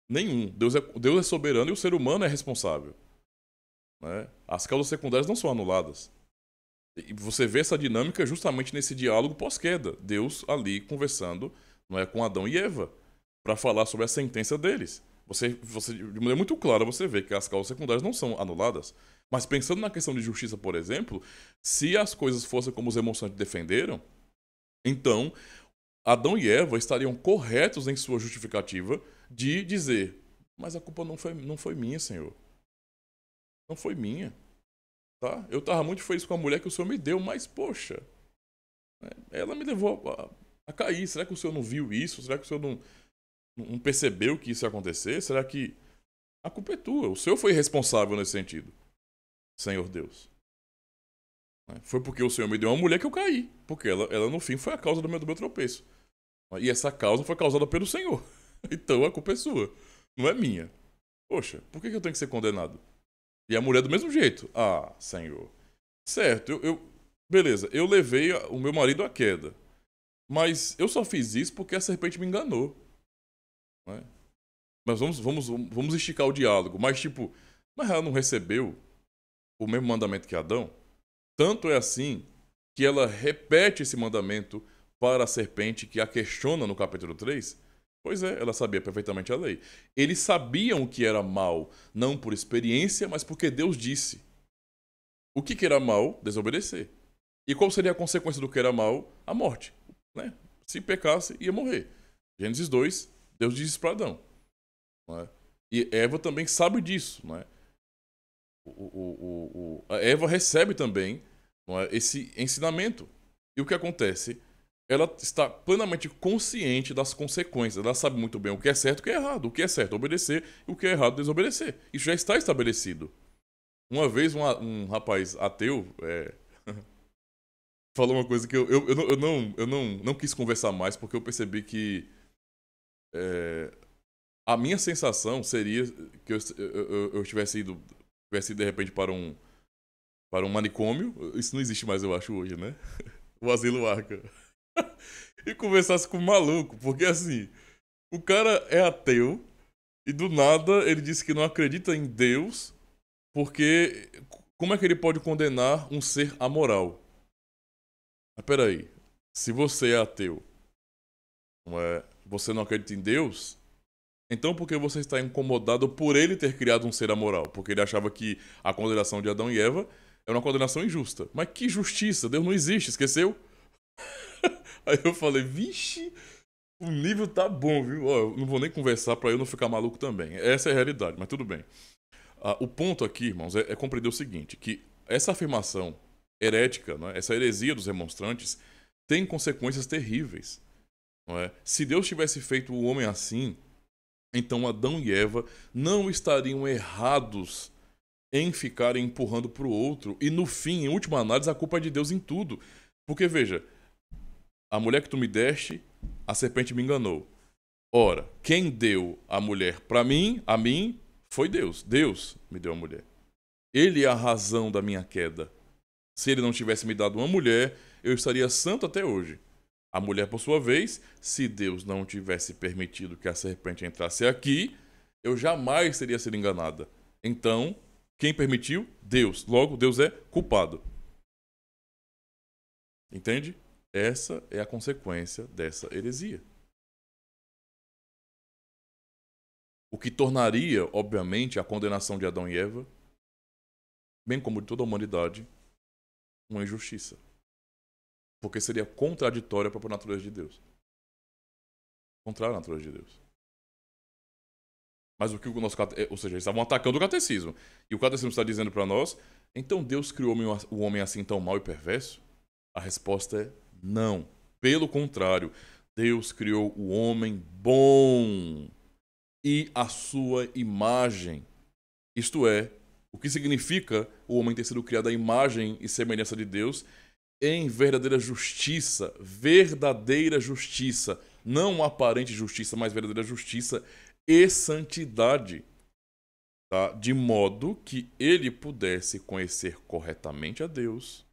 nenhum. Deus é soberano e o ser humano é responsável. Né? As causas secundárias não são anuladas. E você vê essa dinâmica justamente nesse diálogo pós-queda. Deus ali conversando, não é, com Adão e Eva, para falar sobre a sentença deles. Você, de maneira muito clara, você vê que as causas secundárias não são anuladas. Mas pensando na questão de justiça, por exemplo, se as coisas fossem como os emoções defenderam, então Adão e Eva estariam corretos em sua justificativa de dizer: mas a culpa não foi minha, Senhor. Não foi minha. Tá? Eu estava muito feliz com a mulher que o Senhor me deu, mas, poxa, né, ela me levou a cair. Será que o Senhor não viu isso? Será que o Senhor não percebeu que isso ia acontecer? Será que a culpa é tua? O Senhor foi responsável nesse sentido, Senhor Deus. Né? Foi porque o Senhor me deu uma mulher que eu caí, porque ela no fim foi a causa do meu tropeço. E essa causa foi causada pelo Senhor. Então a culpa é sua, não é minha. Poxa, por que eu tenho que ser condenado? E a mulher do mesmo jeito. Ah, Senhor. Certo, beleza, eu levei o meu marido à queda. Mas eu só fiz isso porque a serpente me enganou. Né? Mas vamos esticar o diálogo. Mas, tipo, mas ela não recebeu o mesmo mandamento que Adão? Tanto é assim que ela repete esse mandamento para a serpente que a questiona no capítulo 3. Pois é, ela sabia perfeitamente a lei. Eles sabiam que era mal, não por experiência, mas porque Deus disse. O que era mal? Desobedecer. E qual seria a consequência do que era mal? A morte. Né? Se pecasse, ia morrer. Gênesis 2, Deus diz isso para Adão. Não é? E Eva também sabe disso. Não é? A Eva recebe também, não é, esse ensinamento. E o que acontece? Ela está plenamente consciente das consequências. Ela sabe muito bem o que é certo e o que é errado. O que é certo, obedecer, e o que é errado, desobedecer. Isso já está estabelecido. Uma vez um rapaz ateu falou uma coisa que eu não quis conversar mais, porque eu percebi que a minha sensação seria que eu tivesse ido de repente para um manicômio. Isso não existe mais, eu acho, hoje, né? o Asilo Arca, e conversasse com o maluco, porque assim, o cara é ateu e do nada ele disse que não acredita em Deus, porque como é que ele pode condenar um ser amoral? Mas peraí, se você é ateu, não é, você não acredita em Deus, então por que você está incomodado por ele ter criado um ser amoral? Porque ele achava que a condenação de Adão e Eva era uma condenação injusta. Mas que justiça? Deus não existe, esqueceu? Aí eu falei, vixe, o nível tá bom, viu? Ó, eu não vou nem conversar pra eu não ficar maluco também. Essa é a realidade, mas tudo bem. O ponto aqui, irmãos, é compreender o seguinte, que essa afirmação herética, né, essa heresia dos remonstrantes, tem consequências terríveis. Não é? Se Deus tivesse feito o homem assim, então Adão e Eva não estariam errados em ficarem empurrando para o outro. E no fim, em última análise, a culpa é de Deus em tudo. Porque, veja, a mulher que tu me deste, a serpente me enganou. Ora, quem deu a mulher para mim, a mim, foi Deus. Deus me deu a mulher. Ele é a razão da minha queda. Se ele não tivesse me dado uma mulher, eu estaria santo até hoje. A mulher, por sua vez, se Deus não tivesse permitido que a serpente entrasse aqui, eu jamais teria sido enganada. Então, quem permitiu? Deus. Logo, Deus é culpado. Entende? Essa é a consequência dessa heresia. O que tornaria, obviamente, a condenação de Adão e Eva, bem como de toda a humanidade, uma injustiça. Porque seria contraditória para a natureza de Deus. Contrária à natureza de Deus. Mas o que o nosso... Ou seja, eles estavam atacando o catecismo. E o catecismo está dizendo para nós, então Deus criou o homem assim tão mau e perverso? A resposta é não. Pelo contrário, Deus criou o homem bom e a sua imagem. Isto é, o que significa o homem ter sido criado à imagem e semelhança de Deus em verdadeira justiça, não aparente justiça, mas verdadeira justiça e santidade, tá? De modo que ele pudesse conhecer corretamente a Deus,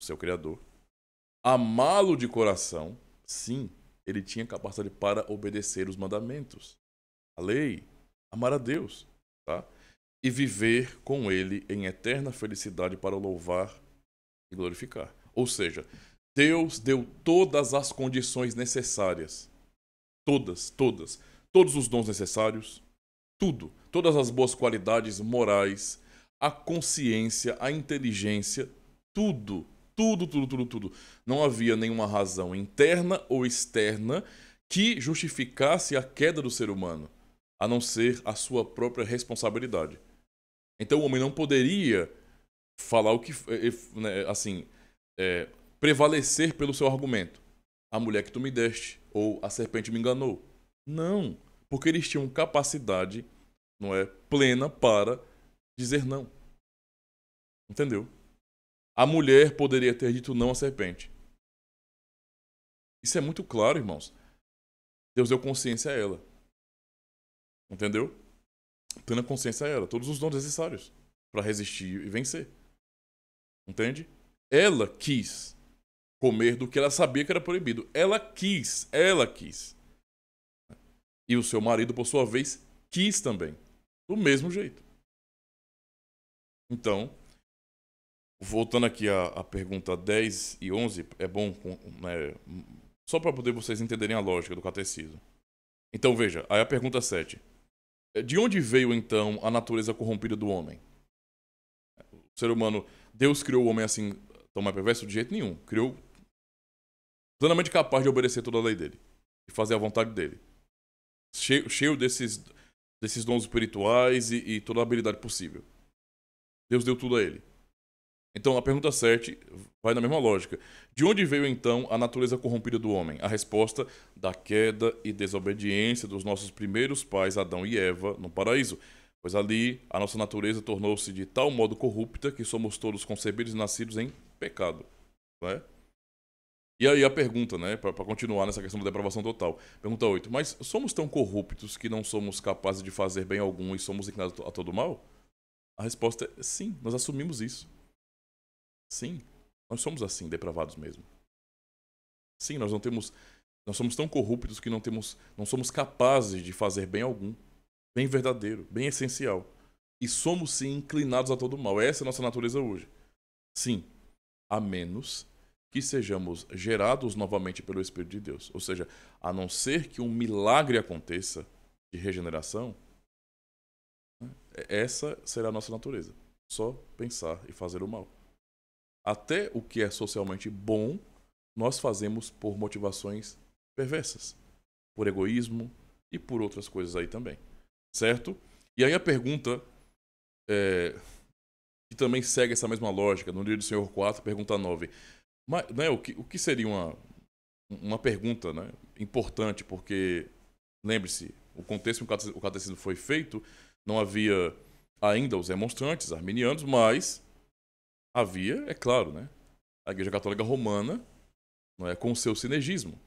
seu Criador, amá-lo de coração, sim, ele tinha capacidade para obedecer os mandamentos, a lei, amar a Deus, tá? E viver com ele em eterna felicidade para o louvar e glorificar. Ou seja, Deus deu todas as condições necessárias. Todos os dons necessários, tudo. Todas as boas qualidades morais, a consciência, a inteligência, tudo. Não havia nenhuma razão interna ou externa que justificasse a queda do ser humano, a não ser a sua própria responsabilidade. Então o homem não poderia falar o que, assim, prevalecer pelo seu argumento. A mulher que tu me deste, ou a serpente me enganou. Não, porque eles tinham capacidade, não é, plena para dizer não. Entendeu? A mulher poderia ter dito não à serpente. Isso é muito claro, irmãos. Deus deu consciência a ela. Entendeu? Plena consciência a ela. Todos os dons necessários para resistir e vencer. Entende? Ela quis comer do que ela sabia que era proibido. Ela quis. E o seu marido, por sua vez, quis também. Do mesmo jeito. Então, voltando aqui à pergunta 10 e 11, é bom, né, só para poder vocês entenderem a lógica do catecismo. Então, veja, aí a pergunta 7. De onde veio, então, a natureza corrompida do homem? O ser humano, Deus criou o homem assim, tão mais perverso? De jeito nenhum. Criou plenamente capaz de obedecer toda a lei dele. E fazer a vontade dele. Cheio desses dons espirituais e toda a habilidade possível. Deus deu tudo a ele. Então, a pergunta 7 vai na mesma lógica. De onde veio, então, a natureza corrompida do homem? A resposta: da queda e desobediência dos nossos primeiros pais, Adão e Eva, no paraíso. Pois ali, a nossa natureza tornou-se de tal modo corrupta que somos todos concebidos e nascidos em pecado. Não é? E aí a pergunta, né, para continuar nessa questão da depravação total. Pergunta 8. Mas somos tão corruptos que não somos capazes de fazer bem algum e somos inclinados a todo mal? A resposta é sim, nós assumimos isso. Sim. Nós somos assim, depravados mesmo. Sim, nós somos tão corruptos que não somos capazes de fazer bem algum, bem verdadeiro, bem essencial. E somos sim inclinados a todo mal. Essa é a nossa natureza hoje. Sim, a menos que sejamos gerados novamente pelo Espírito de Deus. Ou seja, a não ser que um milagre aconteça de regeneração, essa será a nossa natureza. Só pensar e fazer o mal. Até o que é socialmente bom, nós fazemos por motivações perversas, por egoísmo e por outras coisas aí também. Certo? E aí a pergunta, que também segue essa mesma lógica, no Dia do Senhor 4, pergunta 9. Mas, né, o que seria uma pergunta, né, importante, porque, lembre-se, o contexto em que o catecismo foi feito, não havia ainda os remonstrantes arminianos, mas havia, é claro, né, a Igreja Católica Romana, não é, com o seu sinergismo,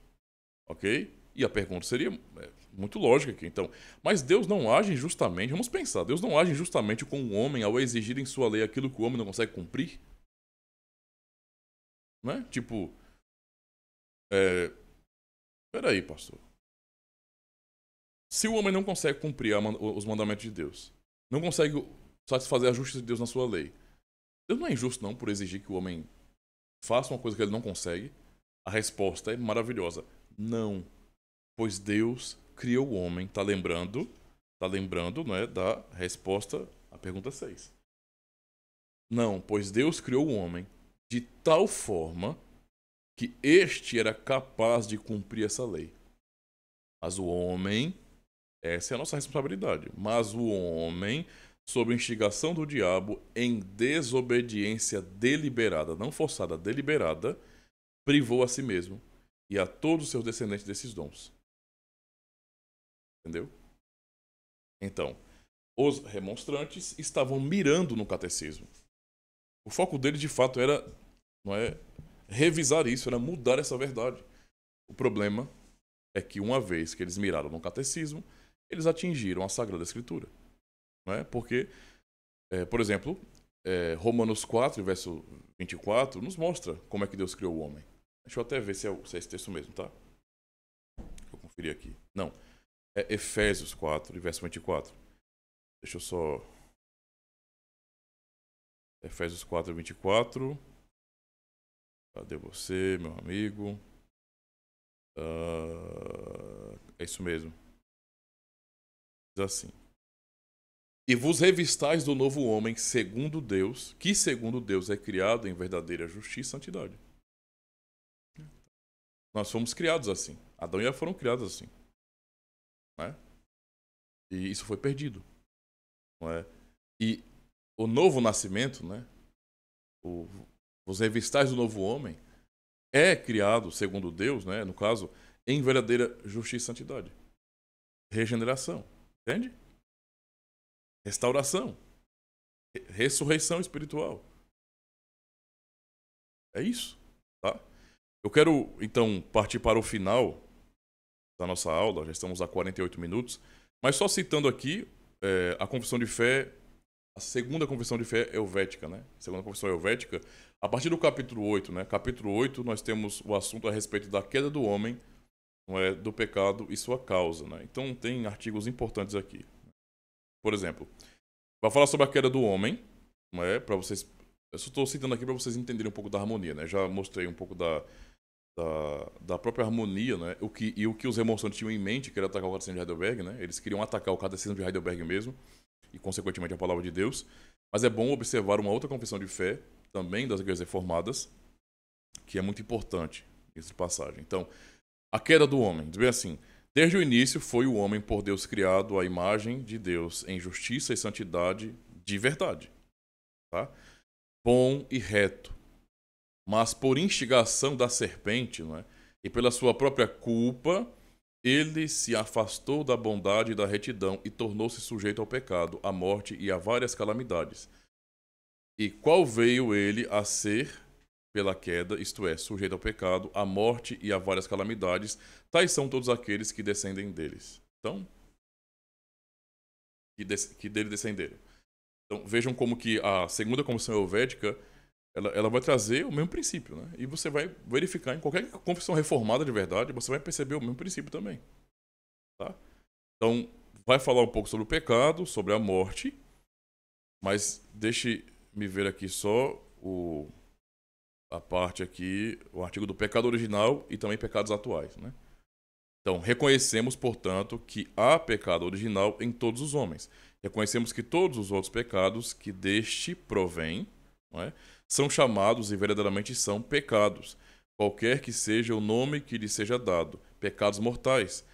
ok? E a pergunta seria muito lógica aqui, então. Mas Deus não age injustamente, vamos pensar, Deus não age injustamente com o homem ao exigir em sua lei aquilo que o homem não consegue cumprir? Né? Tipo, peraí, pastor. Se o homem não consegue cumprir os mandamentos de Deus, não consegue satisfazer a justiça de Deus na sua lei, Deus não é injusto não por exigir que o homem faça uma coisa que ele não consegue? A resposta é maravilhosa. Não, pois Deus criou o homem. Tá lembrando, né, da resposta à pergunta 6. Não, pois Deus criou o homem de tal forma que este era capaz de cumprir essa lei. Mas o homem, essa é a nossa responsabilidade, mas o homem, sob instigação do diabo, em desobediência deliberada, não forçada, deliberada, privou a si mesmo e a todos os seus descendentes desses dons. Entendeu? Então, os remonstrantes estavam mirando no catecismo. O foco deles, de fato, era, não é, revisar isso, era mudar essa verdade. O problema é que, uma vez que eles miraram no catecismo, eles atingiram a Sagrada Escritura. Não é? Porque, por exemplo, Romanos 4, verso 24, nos mostra como é que Deus criou o homem. Deixa eu até ver se é esse texto mesmo, tá? Deixa eu conferir aqui. Não, é Efésios 4, verso 24. Deixa eu só... Efésios 4, 24. Cadê você, meu amigo? É isso mesmo. Diz assim: e vos revistais do novo homem, segundo Deus, que segundo Deus é criado em verdadeira justiça e santidade. Nós fomos criados assim. Adão e Eva foram criados assim. Né? E isso foi perdido. Não é? E o novo nascimento, né? Os revistais do novo homem, é criado, segundo Deus, né? No caso, em verdadeira justiça e santidade. Regeneração. Entende? Restauração. Ressurreição espiritual. É isso. Tá? Eu quero, então, partir para o final da nossa aula. Já estamos a 48 minutos. Mas só citando aqui a confissão de fé, a segunda confissão de fé helvética, né? A segunda confissão helvética, a partir do capítulo 8, né? Capítulo 8, nós temos o assunto a respeito da queda do homem, não é, do pecado e sua causa, né? Então tem artigos importantes aqui. Por exemplo, vai falar sobre a queda do homem, não é? Para vocês, eu só estou citando aqui para vocês entenderem um pouco da harmonia, né? Já mostrei um pouco da própria harmonia, né? O que os remonstrantes tinham em mente, que era atacar o catecismo de Heidelberg, né? Eles queriam atacar o catecismo de Heidelberg mesmo, e consequentemente a palavra de Deus. Mas é bom observar uma outra confissão de fé, também das igrejas reformadas, que é muito importante, essa passagem. Então, a queda do homem, diz bem assim: desde o início foi o homem por Deus criado à imagem de Deus, em justiça e santidade de verdade. Tá? Bom e reto. Mas por instigação da serpente, não é? E pela sua própria culpa, ele se afastou da bondade e da retidão e tornou-se sujeito ao pecado, à morte e a várias calamidades. E qual veio ele a ser pela queda, isto é, sujeito ao pecado, à morte e a várias calamidades? Tais são todos aqueles que descendem deles. Então, que dele descenderam. Então, vejam como que a segunda confissão helvética ela vai trazer o mesmo princípio, né? E você vai verificar em qualquer confissão reformada de verdade, você vai perceber o mesmo princípio também, tá? Então, vai falar um pouco sobre o pecado, sobre a morte, mas deixe-me ver aqui só a parte aqui, o artigo do pecado original e também pecados atuais, né? Então, reconhecemos, portanto, que há pecado original em todos os homens. Reconhecemos que todos os outros pecados que deste provêm, não é, são chamados e verdadeiramente são pecados, qualquer que seja o nome que lhe seja dado, pecados mortais,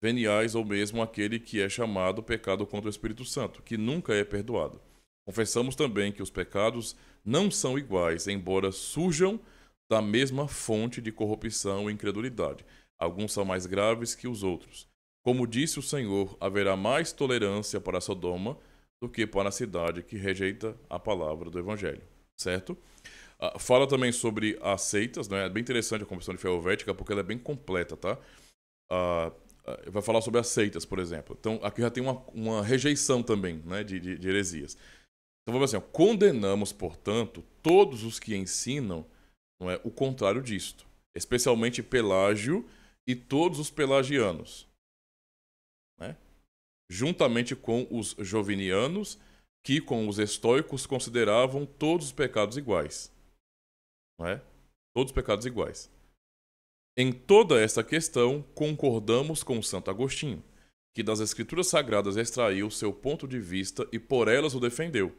veniais ou mesmo aquele que é chamado pecado contra o Espírito Santo, que nunca é perdoado. Confessamos também que os pecados não são iguais, embora surjam da mesma fonte de corrupção e incredulidade. Alguns são mais graves que os outros. Como disse o Senhor, haverá mais tolerância para Sodoma do que para a cidade que rejeita a palavra do Evangelho. Certo? Fala também sobre as seitas, né? É bem interessante a Confissão de Fé Helvética porque ela é bem completa, tá? Vai falar sobre as seitas, por exemplo. Então, aqui já tem uma rejeição também, né, de heresias. Então, vamos assim, ó, condenamos, portanto, todos os que ensinam, não é, o contrário disto, especialmente Pelágio e todos os pelagianos, né? Juntamente com os jovinianos, que com os estoicos consideravam todos os pecados iguais, não é? Todos os pecados iguais. Em toda esta questão, concordamos com Santo Agostinho, que das Escrituras Sagradas extraiu seu ponto de vista e por elas o defendeu.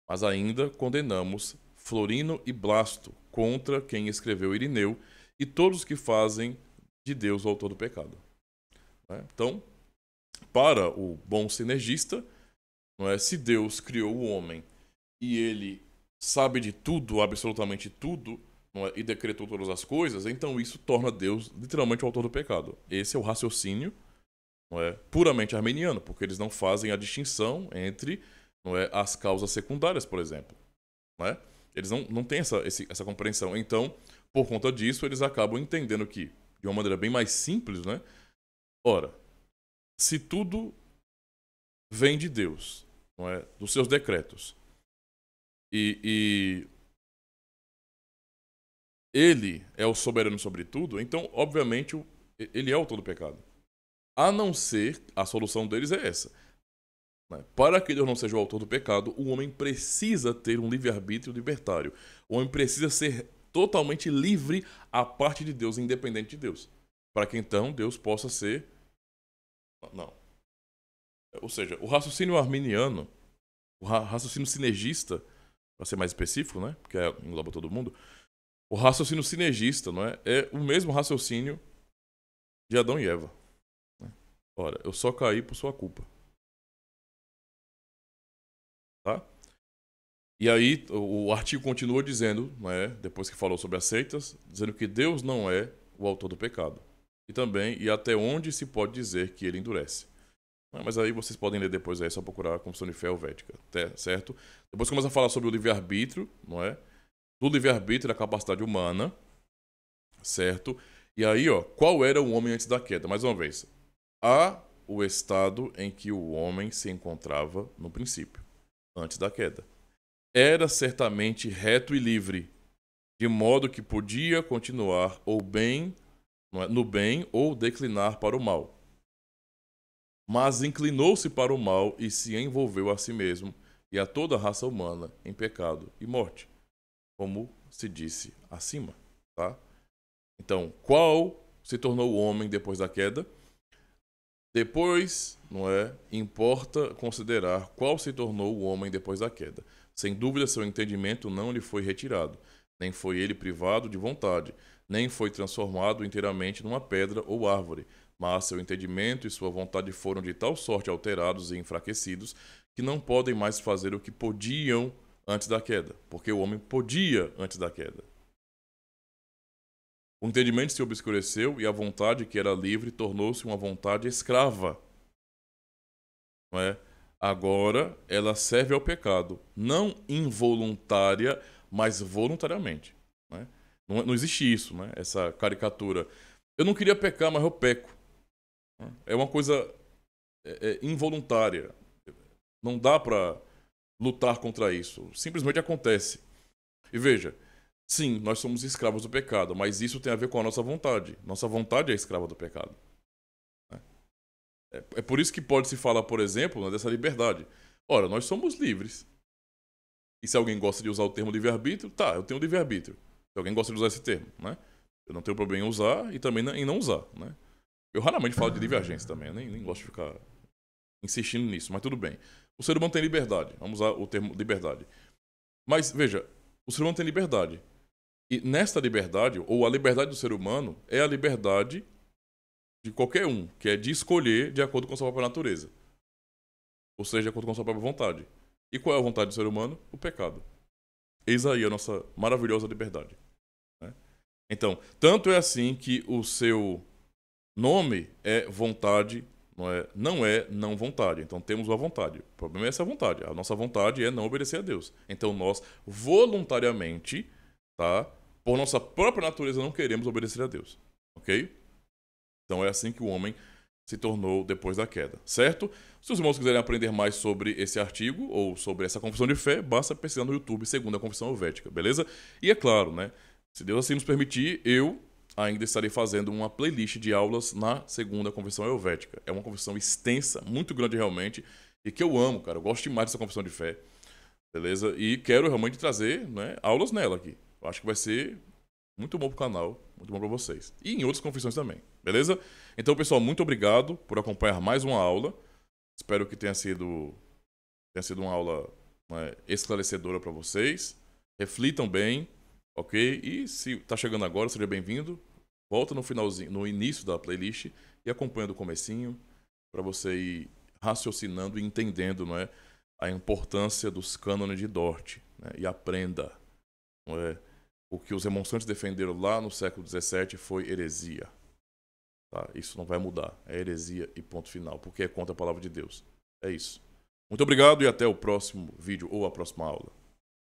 Mas ainda condenamos Florino e Blasto contra quem escreveu Irineu e todos os que fazem de Deus o autor do pecado. Então, para o bom sinergista, não é, se Deus criou o homem e ele sabe de tudo, absolutamente tudo, não é, e decretou todas as coisas, então isso torna Deus literalmente o autor do pecado. Esse é o raciocínio, não é, puramente arminiano, porque eles não fazem a distinção entre, não é, as causas secundárias, por exemplo. Não é? Eles não têm essa compreensão. Então, por conta disso, eles acabam entendendo que, de uma maneira bem mais simples, né? Ora, se tudo vem de Deus, não é, dos seus decretos, e ele é o soberano sobre tudo, então, obviamente, ele é o autor do pecado. A não ser, a solução deles é essa. Né? Para que Deus não seja o autor do pecado, o homem precisa ter um livre-arbítrio libertário. O homem precisa ser totalmente livre à parte de Deus, independente de Deus. Para que então Deus possa ser... Não. Ou seja, o raciocínio arminiano, o raciocínio sinergista, para ser mais específico, né? Porque engloba todo mundo, o raciocínio sinergista, não é? É o mesmo raciocínio de Adão e Eva. Né? Ora, eu só caí por sua culpa. Tá? E aí o artigo continua dizendo, né, depois que falou sobre as seitas, dizendo que Deus não é o autor do pecado. E também, e até onde se pode dizer que ele endurece. Mas aí vocês podem ler depois, aí, só procurar a Confissão de Fé Helvética, certo? Depois começa a falar sobre o livre-arbítrio, não é? Do livre-arbítrio da capacidade humana, certo? E aí, ó, qual era o homem antes da queda? Mais uma vez, há o estado em que o homem se encontrava no princípio, antes da queda. Era certamente reto e livre, de modo que podia continuar ou bem, no bem ou declinar para o mal. Mas inclinou-se para o mal e se envolveu a si mesmo e a toda a raça humana em pecado e morte, como se disse acima, tá? Então, qual se tornou o homem depois da queda? Depois, não é? Importa considerar qual se tornou o homem depois da queda. Sem dúvida, seu entendimento não lhe foi retirado, nem foi ele privado de vontade, nem foi transformado inteiramente numa pedra ou árvore, mas seu entendimento e sua vontade foram de tal sorte alterados e enfraquecidos que não podem mais fazer o que podiam antes da queda, porque o homem podia antes da queda. O entendimento se obscureceu e a vontade que era livre tornou-se uma vontade escrava. Não é? Agora ela serve ao pecado, não involuntária, mas voluntariamente. Né? Não existe isso, né? Essa caricatura. Eu não queria pecar, mas eu peco. É uma coisa involuntária. Não dá para lutar contra isso. Simplesmente acontece. E veja, sim, nós somos escravos do pecado, mas isso tem a ver com a nossa vontade. Nossa vontade é escrava do pecado. Né? É por isso que pode se falar, por exemplo, né, dessa liberdade. Ora, nós somos livres. E se alguém gosta de usar o termo livre-arbítrio, tá, eu tenho livre-arbítrio. Se alguém gosta de usar esse termo, né? Eu não tenho problema em usar e também em não usar, né? Eu raramente falo de livre-agência também, eu nem gosto de ficar insistindo nisso, mas tudo bem. O ser humano tem liberdade, vamos usar o termo liberdade. Mas, veja, o ser humano tem liberdade. E nesta liberdade, ou a liberdade do ser humano, é a liberdade de qualquer um, que é de escolher de acordo com a sua própria natureza. Ou seja, de acordo com a sua própria vontade. E qual é a vontade do ser humano? O pecado. Eis aí a nossa maravilhosa liberdade. Né? Então, tanto é assim que o seu nome é vontade, não é não vontade. Então temos a vontade. O problema é essa vontade. A nossa vontade é não obedecer a Deus. Então nós voluntariamente, tá, por nossa própria natureza, não queremos obedecer a Deus. Ok? Então é assim que o homem se tornou depois da queda, certo? Se os irmãos quiserem aprender mais sobre esse artigo ou sobre essa confissão de fé, basta pesquisar no YouTube Segunda Confissão Helvética, beleza? E é claro, né? Se Deus assim nos permitir, eu ainda estarei fazendo uma playlist de aulas na Segunda Confissão Helvética. É uma confissão extensa, muito grande realmente, e que eu amo, cara. Eu gosto demais dessa confissão de fé, beleza? E quero realmente trazer, né, aulas nela aqui. Eu acho que vai ser muito bom pro canal, muito bom para vocês. E em outras confissões também, beleza? Então, pessoal, muito obrigado por acompanhar mais uma aula. Espero que tenha sido uma aula, né, esclarecedora para vocês. Reflitam bem, ok? E se tá chegando agora, seja bem-vindo. Volta no finalzinho, no início da playlist e acompanha do comecinho para você ir raciocinando e entendendo, não é, a importância dos cânones de Dort, né? E aprenda, não é? O que os remonstrantes defenderam lá no século XVII foi heresia. Tá? Isso não vai mudar. É heresia e ponto final, porque é contra a palavra de Deus. É isso. Muito obrigado e até o próximo vídeo ou a próxima aula.